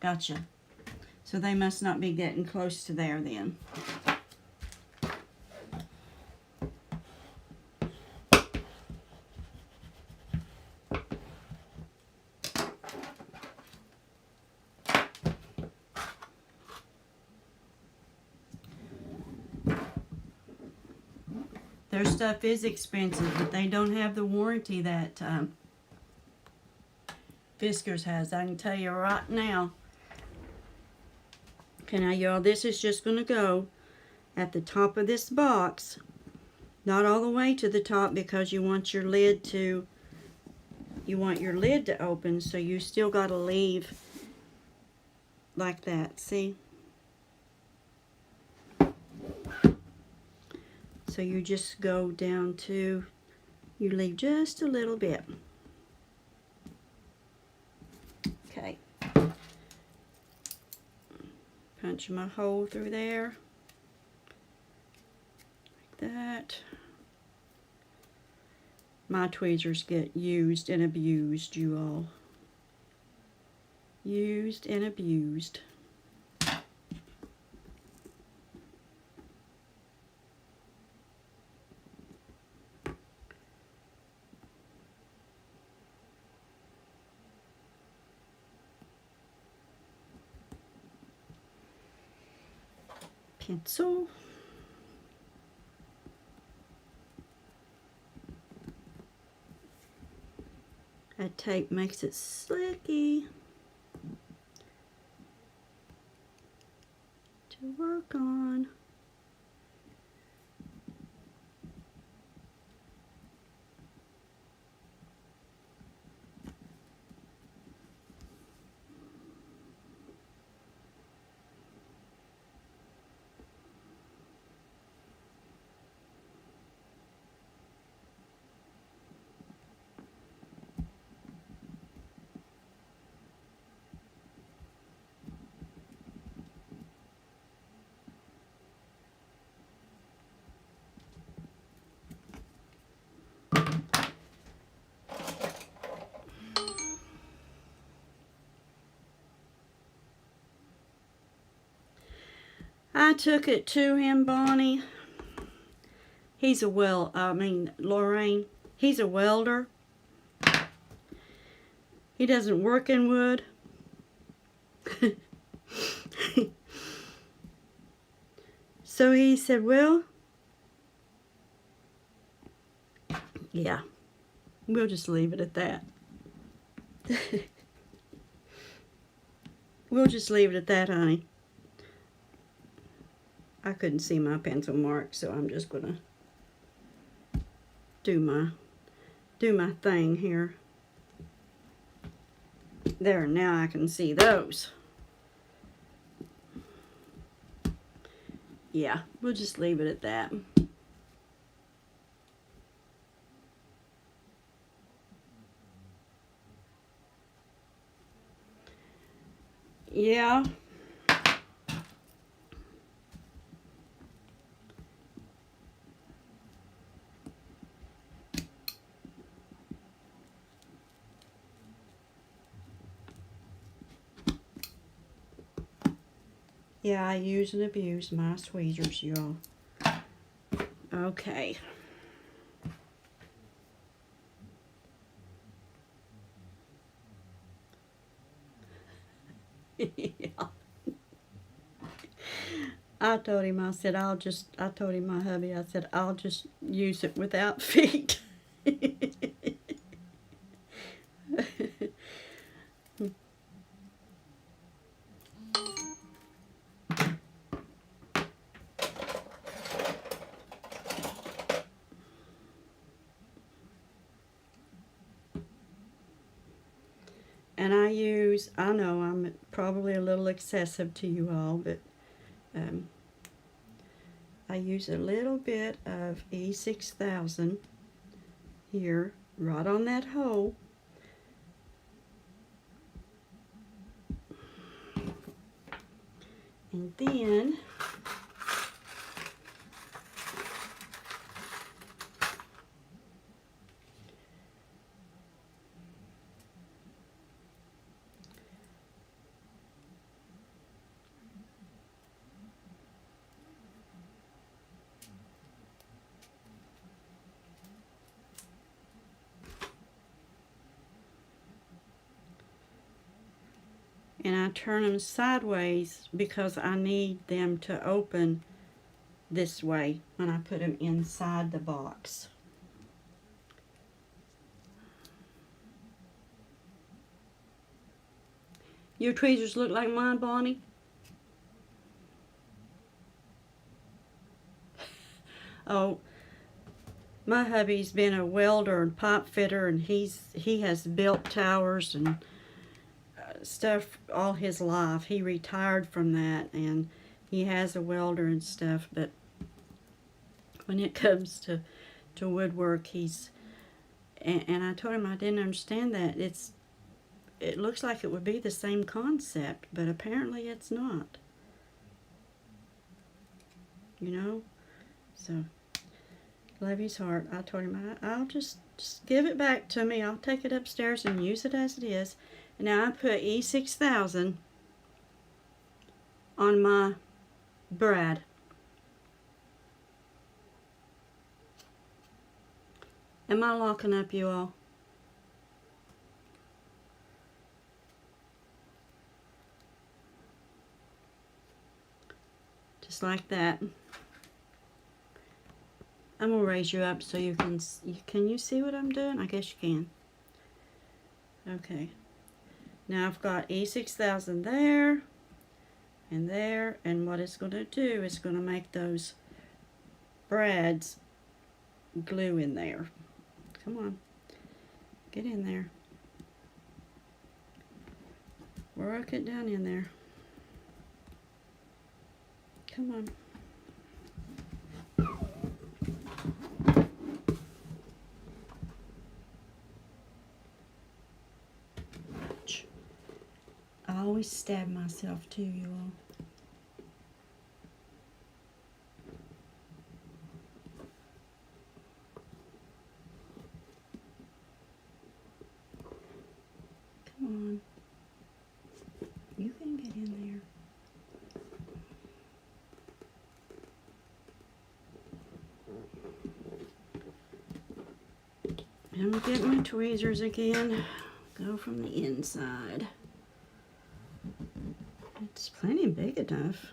Gotcha. So they must not be getting close to there then. Their stuff is expensive, but they don't have the warranty that Fiskars has. I can tell you right now. Okay, now y'all, this is just going to go at the top of this box. Not all the way to the top because you want your lid to open, so you still got to leave like that. See? So you just go down to, you leave just a little bit. Okay. Punch my hole through there. Like that. My tweezers get used and abused, you all. Used and abused. Pencil. That tape makes it slicky to work on. I took it to him, Bonnie. He's a Lorraine, he's a welder. He doesn't work in wood. So he said, well, yeah, we'll just leave it at that. We'll just leave it at that, honey. I couldn't see my pencil mark, so I'm just gonna do my thing here. There, now I can see those. Yeah, we'll just leave it at that. Yeah. Yeah, I use and abuse my tweezers, y'all. Okay. Yeah. I told him, I told him, my hubby, I said, I'll just use it without feet. And I know I'm probably a little excessive to you all, but I use a little bit of E6000 here, right on that hole. And then I turn them sideways because I need them to open this way when I put them inside the box. Your tweezers look like mine, Bonnie? Oh, my hubby's been a welder and pipe fitter, and he has built towers and stuff all his life. He retired from that, and he has a welder and stuff, but when it comes to woodwork, and I told him I didn't understand that. It looks like it would be the same concept, but apparently it's not. You know? So, love his heart. I told him I'll just give it back to me. I'll take it upstairs and use it as it is. And now I put E6000 on my brad. Am I locking up, you all? Just like that. I'm gonna raise you up so you can you see what I'm doing? I guess you can. Okay. Now I've got E6000 there, and what it's gonna do is gonna make those brads glue in there. Come on, get in there. Work it down in there. Come on. I always stab myself too, you all. Come on. You can get in there. I'm gonna get my tweezers again. Go from the inside. It's plenty big enough.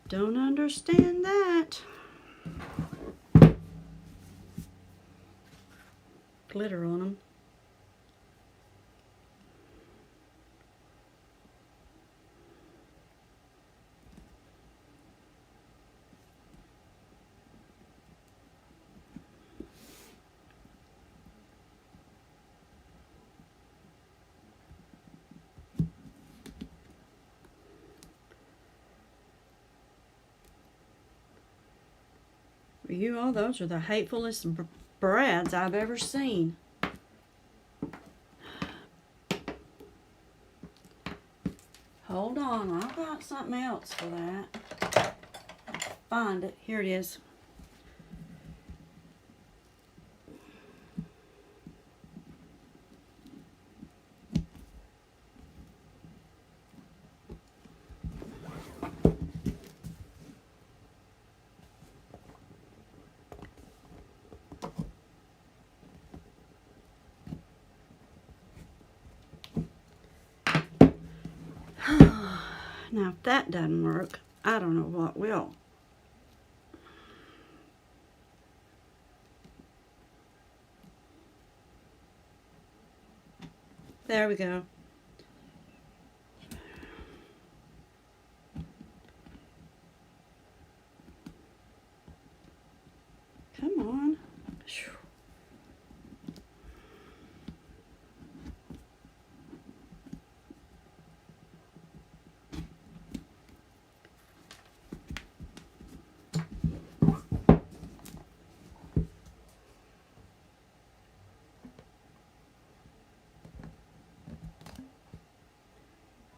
Don't understand that. Glitter on them. You all, those are the hatefulest brads I've ever seen. Hold on, I've got something else for that. Find it. Here it is. Now, if that doesn't work, I don't know what will. There we go. Come on.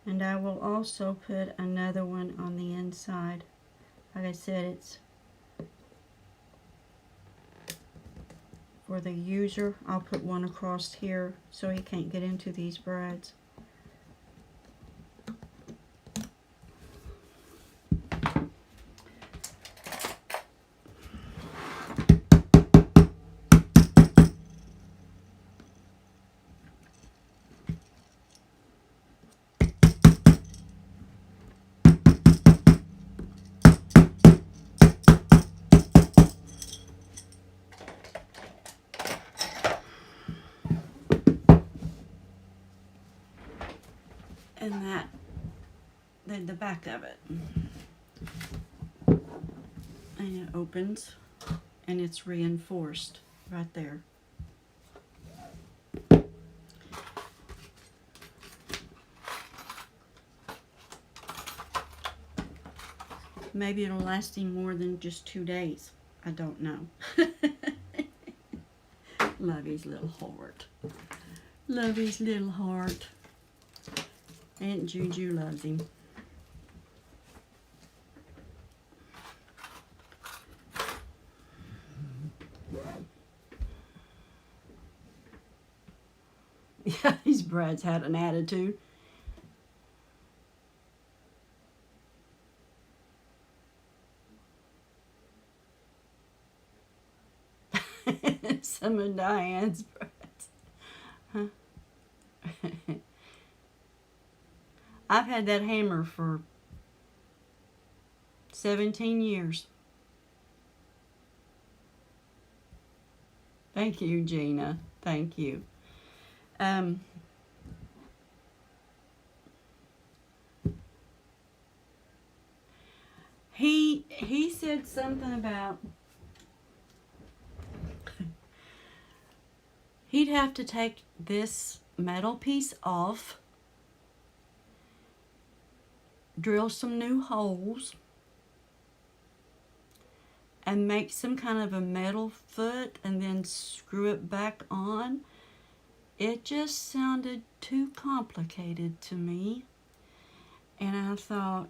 And I will also put another one on the inside. Like I said, it's for the user. I'll put one across here so he can't get into these brads. And that, then the back of it. And it opens, and it's reinforced right there. Maybe it'll last him more than just 2 days. I don't know. Love his little heart. Love his little heart. Aunt Juju loves him. Yeah, these brads had an attitude. Some of Diane's brads. Huh? I've had that hammer for 17 years. Thank you, Gina. Thank you. He said something about he'd have to take this metal piece off, drill some new holes, and make some kind of a metal foot and then screw it back on. It just sounded too complicated to me. And I thought,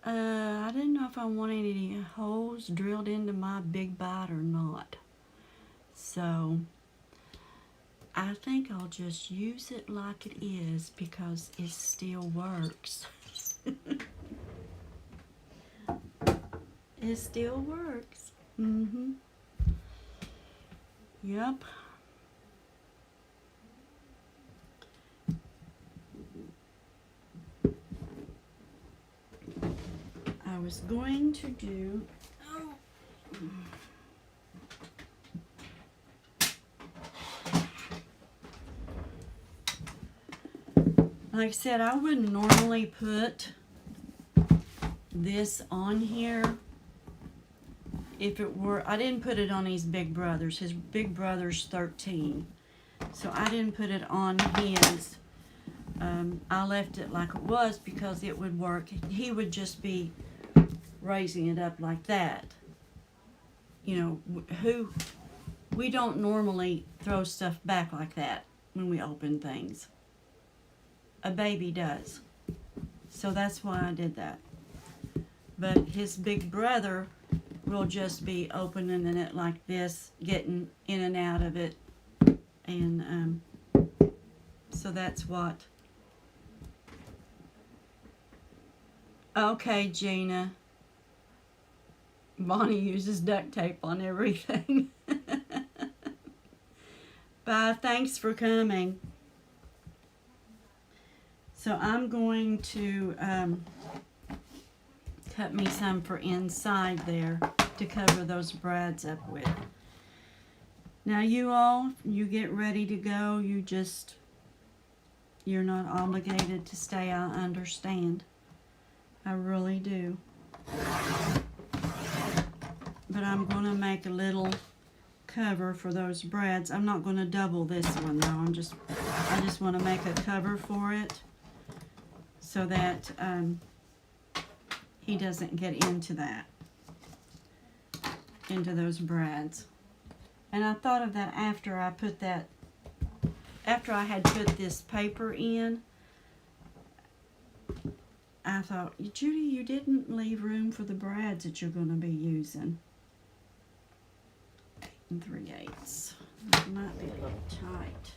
I didn't know if I wanted any holes drilled into my big bite or not. So I think I'll just use it like it is because it still works. It still works. Yep. was going to do... Like I said, I wouldn't normally put this on here if it were... I didn't put it on his big brothers. His big brother's 13. So I didn't put it on his. I left it like it was because it would work. He would just be raising it up like that. You know, we don't normally throw stuff back like that when we open things. A baby does. So that's why I did that. But his big brother will just be opening it like this, getting in and out of it. And so that's what. Okay, Gina. Bonnie uses duct tape on everything. Bye, thanks for coming. So I'm going to cut me some for inside there to cover those brads up with. Now you all, you get ready to go. You're not obligated to stay, I understand. I really do. But I'm going to make a little cover for those brads. I'm not going to double this one though. I just want to make a cover for it so that he doesn't get into those brads. And I thought of that after I had put this paper in. I thought, Judy, you didn't leave room for the brads that you're going to be using. 8 3/8. That might be a little tight.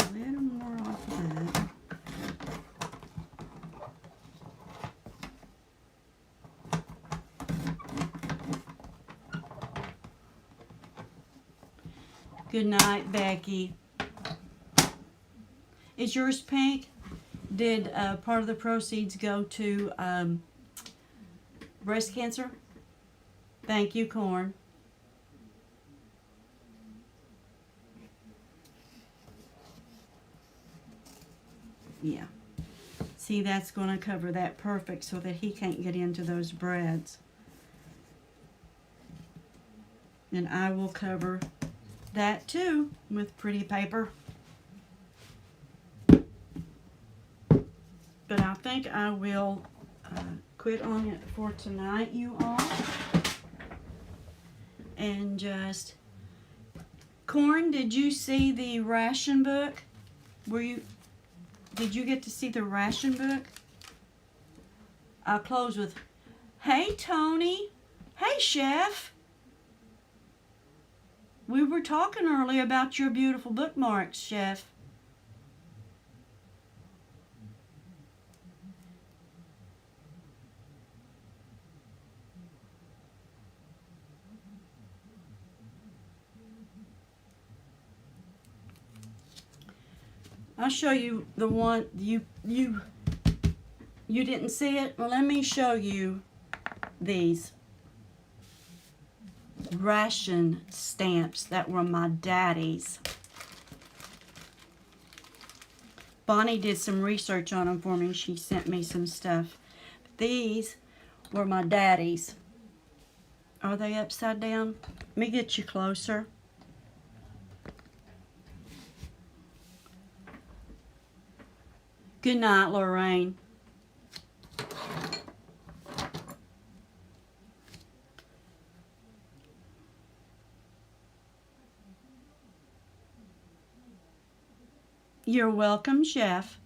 A little more off of that. Good night, Becky. Is yours pink? Did part of the proceeds go to breast cancer? Thank you, Corn. Yeah. See, that's going to cover that perfect so that he can't get into those brads. And I will cover that too with pretty paper. But I think I will quit on it for tonight, you all. And just... Corn, did you see the ration book? Did you get to see the ration book? I'll close with, hey, Tony. Hey, Chef. We were talking earlier about your beautiful bookmarks, Chef. I'll show you the one you didn't see it. Well, let me show you these ration stamps that were my daddy's. Bonnie did some research on them for me. She sent me some stuff. These were my daddy's. Are they upside down? Let me get you closer. Good night, Lorraine. You're welcome, Chef.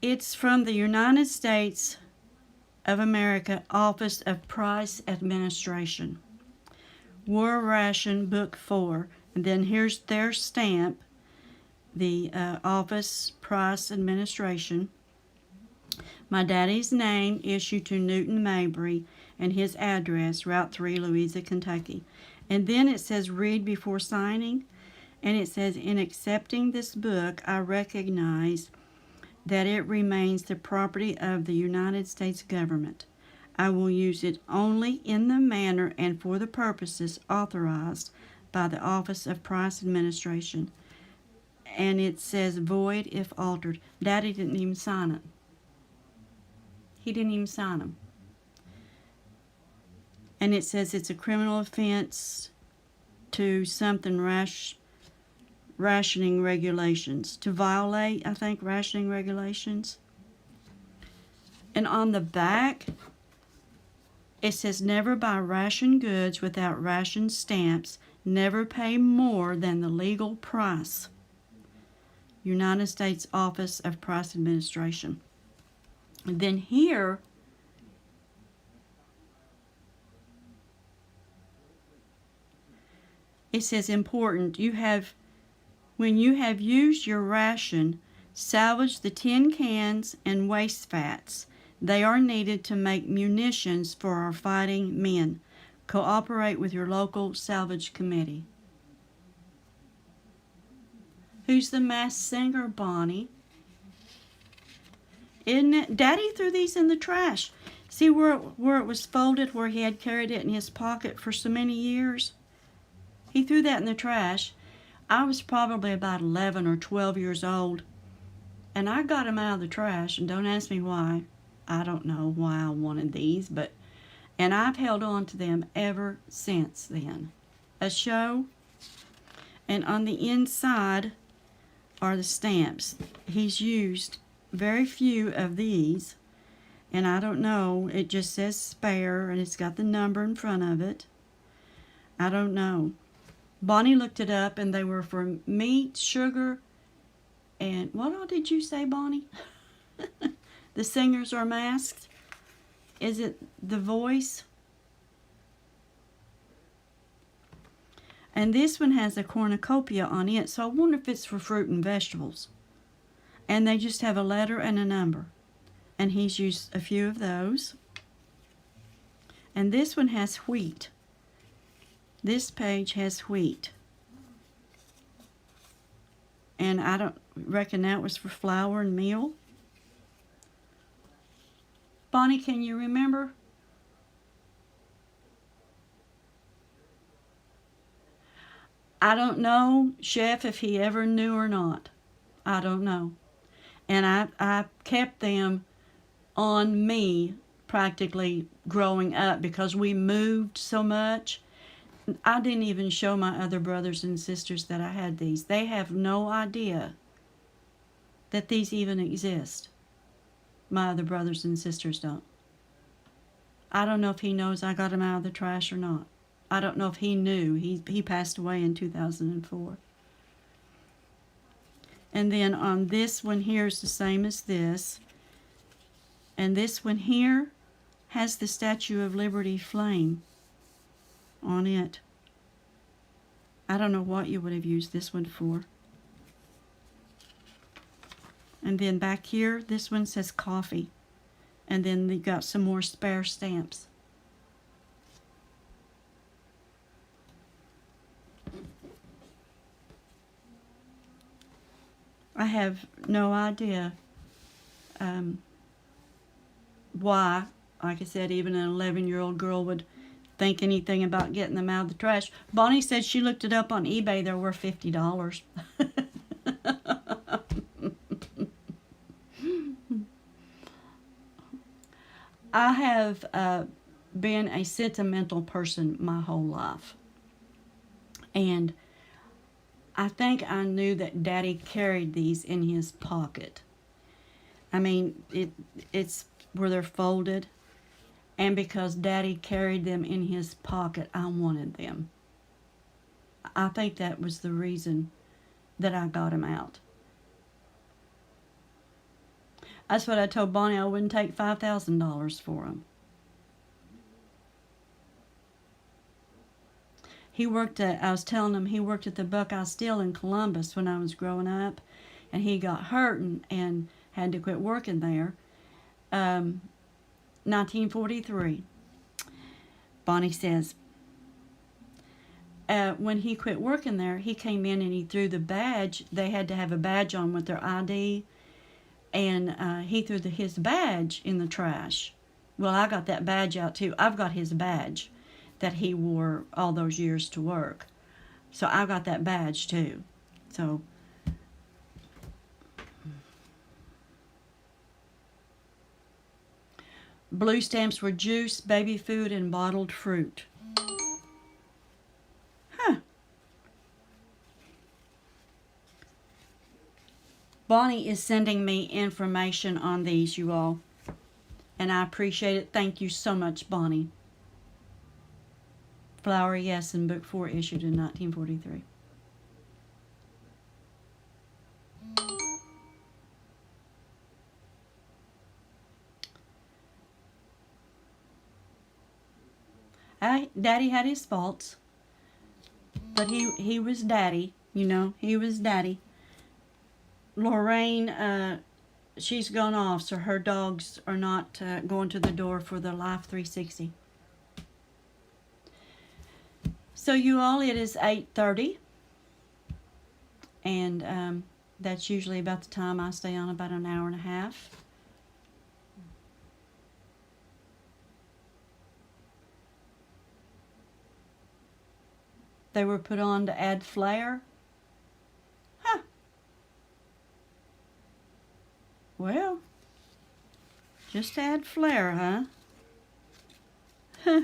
It's from the United States of America Office of Price Administration. War Ration Book 4. And then here's their stamp, the Office Price Administration. My daddy's name, issued to Newton Mabry, and his address, Route 3, Louisa, Kentucky. And then it says read before signing. And it says, in accepting this book, I recognize that it remains the property of the United States government. I will use it only in the manner and for the purposes authorized by the Office of Price Administration. And it says void if altered. Daddy didn't even sign it. He didn't even sign them. And it says it's a criminal offense to something rationing regulations. To violate, I think, rationing regulations. And on the back, it says never buy ration goods without ration stamps. Never pay more than the legal price. United States Office of Price Administration. And then here, it says important, when you have used your ration, salvage the tin cans and waste fats. They are needed to make munitions for our fighting men. Cooperate with your local salvage committee. Who's the Masked Singer? Bonnie. Isn't it? Daddy threw these in the trash. See where it was folded, where he had carried it in his pocket for so many years? He threw that in the trash. I was probably about 11 or 12 years old, and I got them out of the trash, and don't ask me why. I don't know why I wanted these, and I've held on to them ever since then. A show, and on the inside are the stamps. He's used very few of these, and I don't know, it just says spare, and it's got the number in front of it. I don't know. Bonnie looked it up, and they were for meat, sugar, and what all did you say, Bonnie? The singers are masked? Is it the voice? And this one has a cornucopia on it, so I wonder if it's for fruit and vegetables. And they just have a letter and a number. And he's used a few of those. And this one has wheat. This page has wheat. And I don't reckon that was for flour and meal. Bonnie, can you remember? I don't know, Chef, if he ever knew or not. I don't know. And I kept them on me practically growing up because we moved so much. I didn't even show my other brothers and sisters that I had these. They have no idea that these even exist. My other brothers and sisters don't. I don't know if he knows I got them out of the trash or not. I don't know if he knew. He passed away in 2004. And then on this one here is the same as this. And this one here has the Statue of Liberty flame on it. I don't know what you would have used this one for. And then back here, this one says coffee. And then they got some more spare stamps. I have no idea why, like I said, even an 11-year-old girl would think anything about getting them out of the trash. Bonnie said she looked it up on eBay. They're worth $50. I have been a sentimental person my whole life. And I think I knew that Daddy carried these in his pocket. I mean, it's where they're folded. And because Daddy carried them in his pocket, I wanted them. I think that was the reason that I got them out. That's what I told Bonnie. I wouldn't take $5,000 for them. He worked at, I was telling him, he worked at the Buckeye Steel in Columbus when I was growing up, and he got hurt and had to quit working there. 1943. Bonnie says, when he quit working there, he came in and he threw the badge. They had to have a badge on with their ID, and he threw his badge in the trash. Well, I got that badge out too. I've got his badge that he wore all those years to work. So I got that badge too. So blue stamps were juice, baby food, and bottled fruit. Huh. Bonnie is sending me information on these, you all. And I appreciate it. Thank you so much, Bonnie. Flower, yes, and book 4 issued in 1943. Daddy had his faults, but he was Daddy, you know, he was Daddy. Lorraine, she's gone off, so her dogs are not going to the door for the Life 360. So you all, it is 8:30, and that's usually about the time I stay on, about an hour and a half. They were put on to add flair. Huh. Well, just add flair, huh? Huh.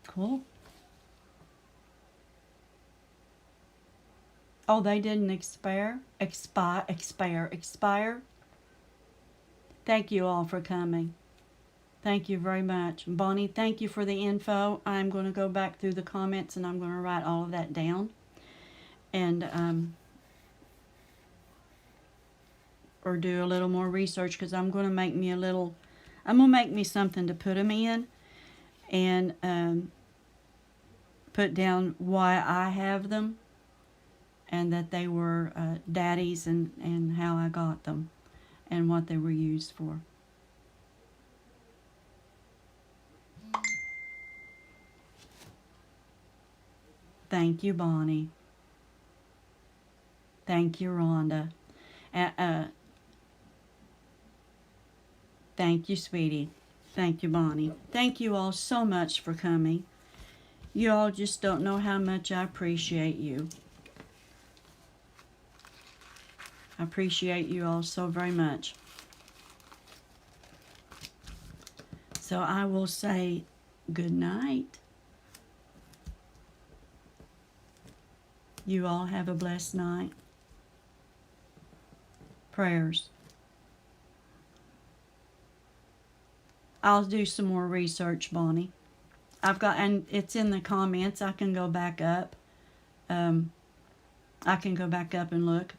Cool. Oh, they didn't expire? Expire. Thank you all for coming. Thank you very much. Bonnie, thank you for the info. I'm going to go back through the comments and I'm going to write all of that down. And, or do a little more research, because I'm going to make me something to put them in. And, put down why I have them. And that they were Daddy's and how I got them. And what they were used for. Thank you, Bonnie. Thank you, Rhonda. Thank you, sweetie. Thank you, Bonnie. Thank you all so much for coming. You all just don't know how much I appreciate you. I appreciate you all so very much. So I will say good night. You all have a blessed night. Prayers. I'll do some more research, Bonnie. And it's in the comments. I can go back up. I can go back up and look.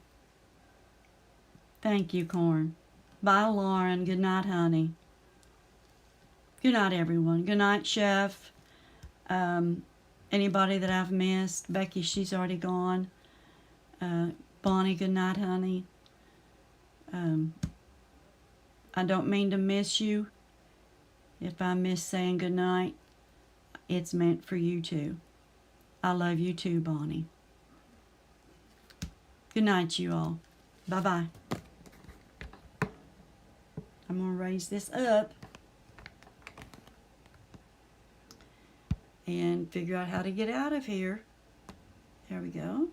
Thank you, Corn. Bye, Lauren. Good night, honey. Good night, everyone. Good night, Chef. Anybody that I've missed. Becky, she's already gone. Bonnie, good night, honey. I don't mean to miss you. If I miss saying good night, it's meant for you too. I love you too, Bonnie. Good night, you all. Bye-bye. I'm going to raise this up and figure out how to get out of here. There we go.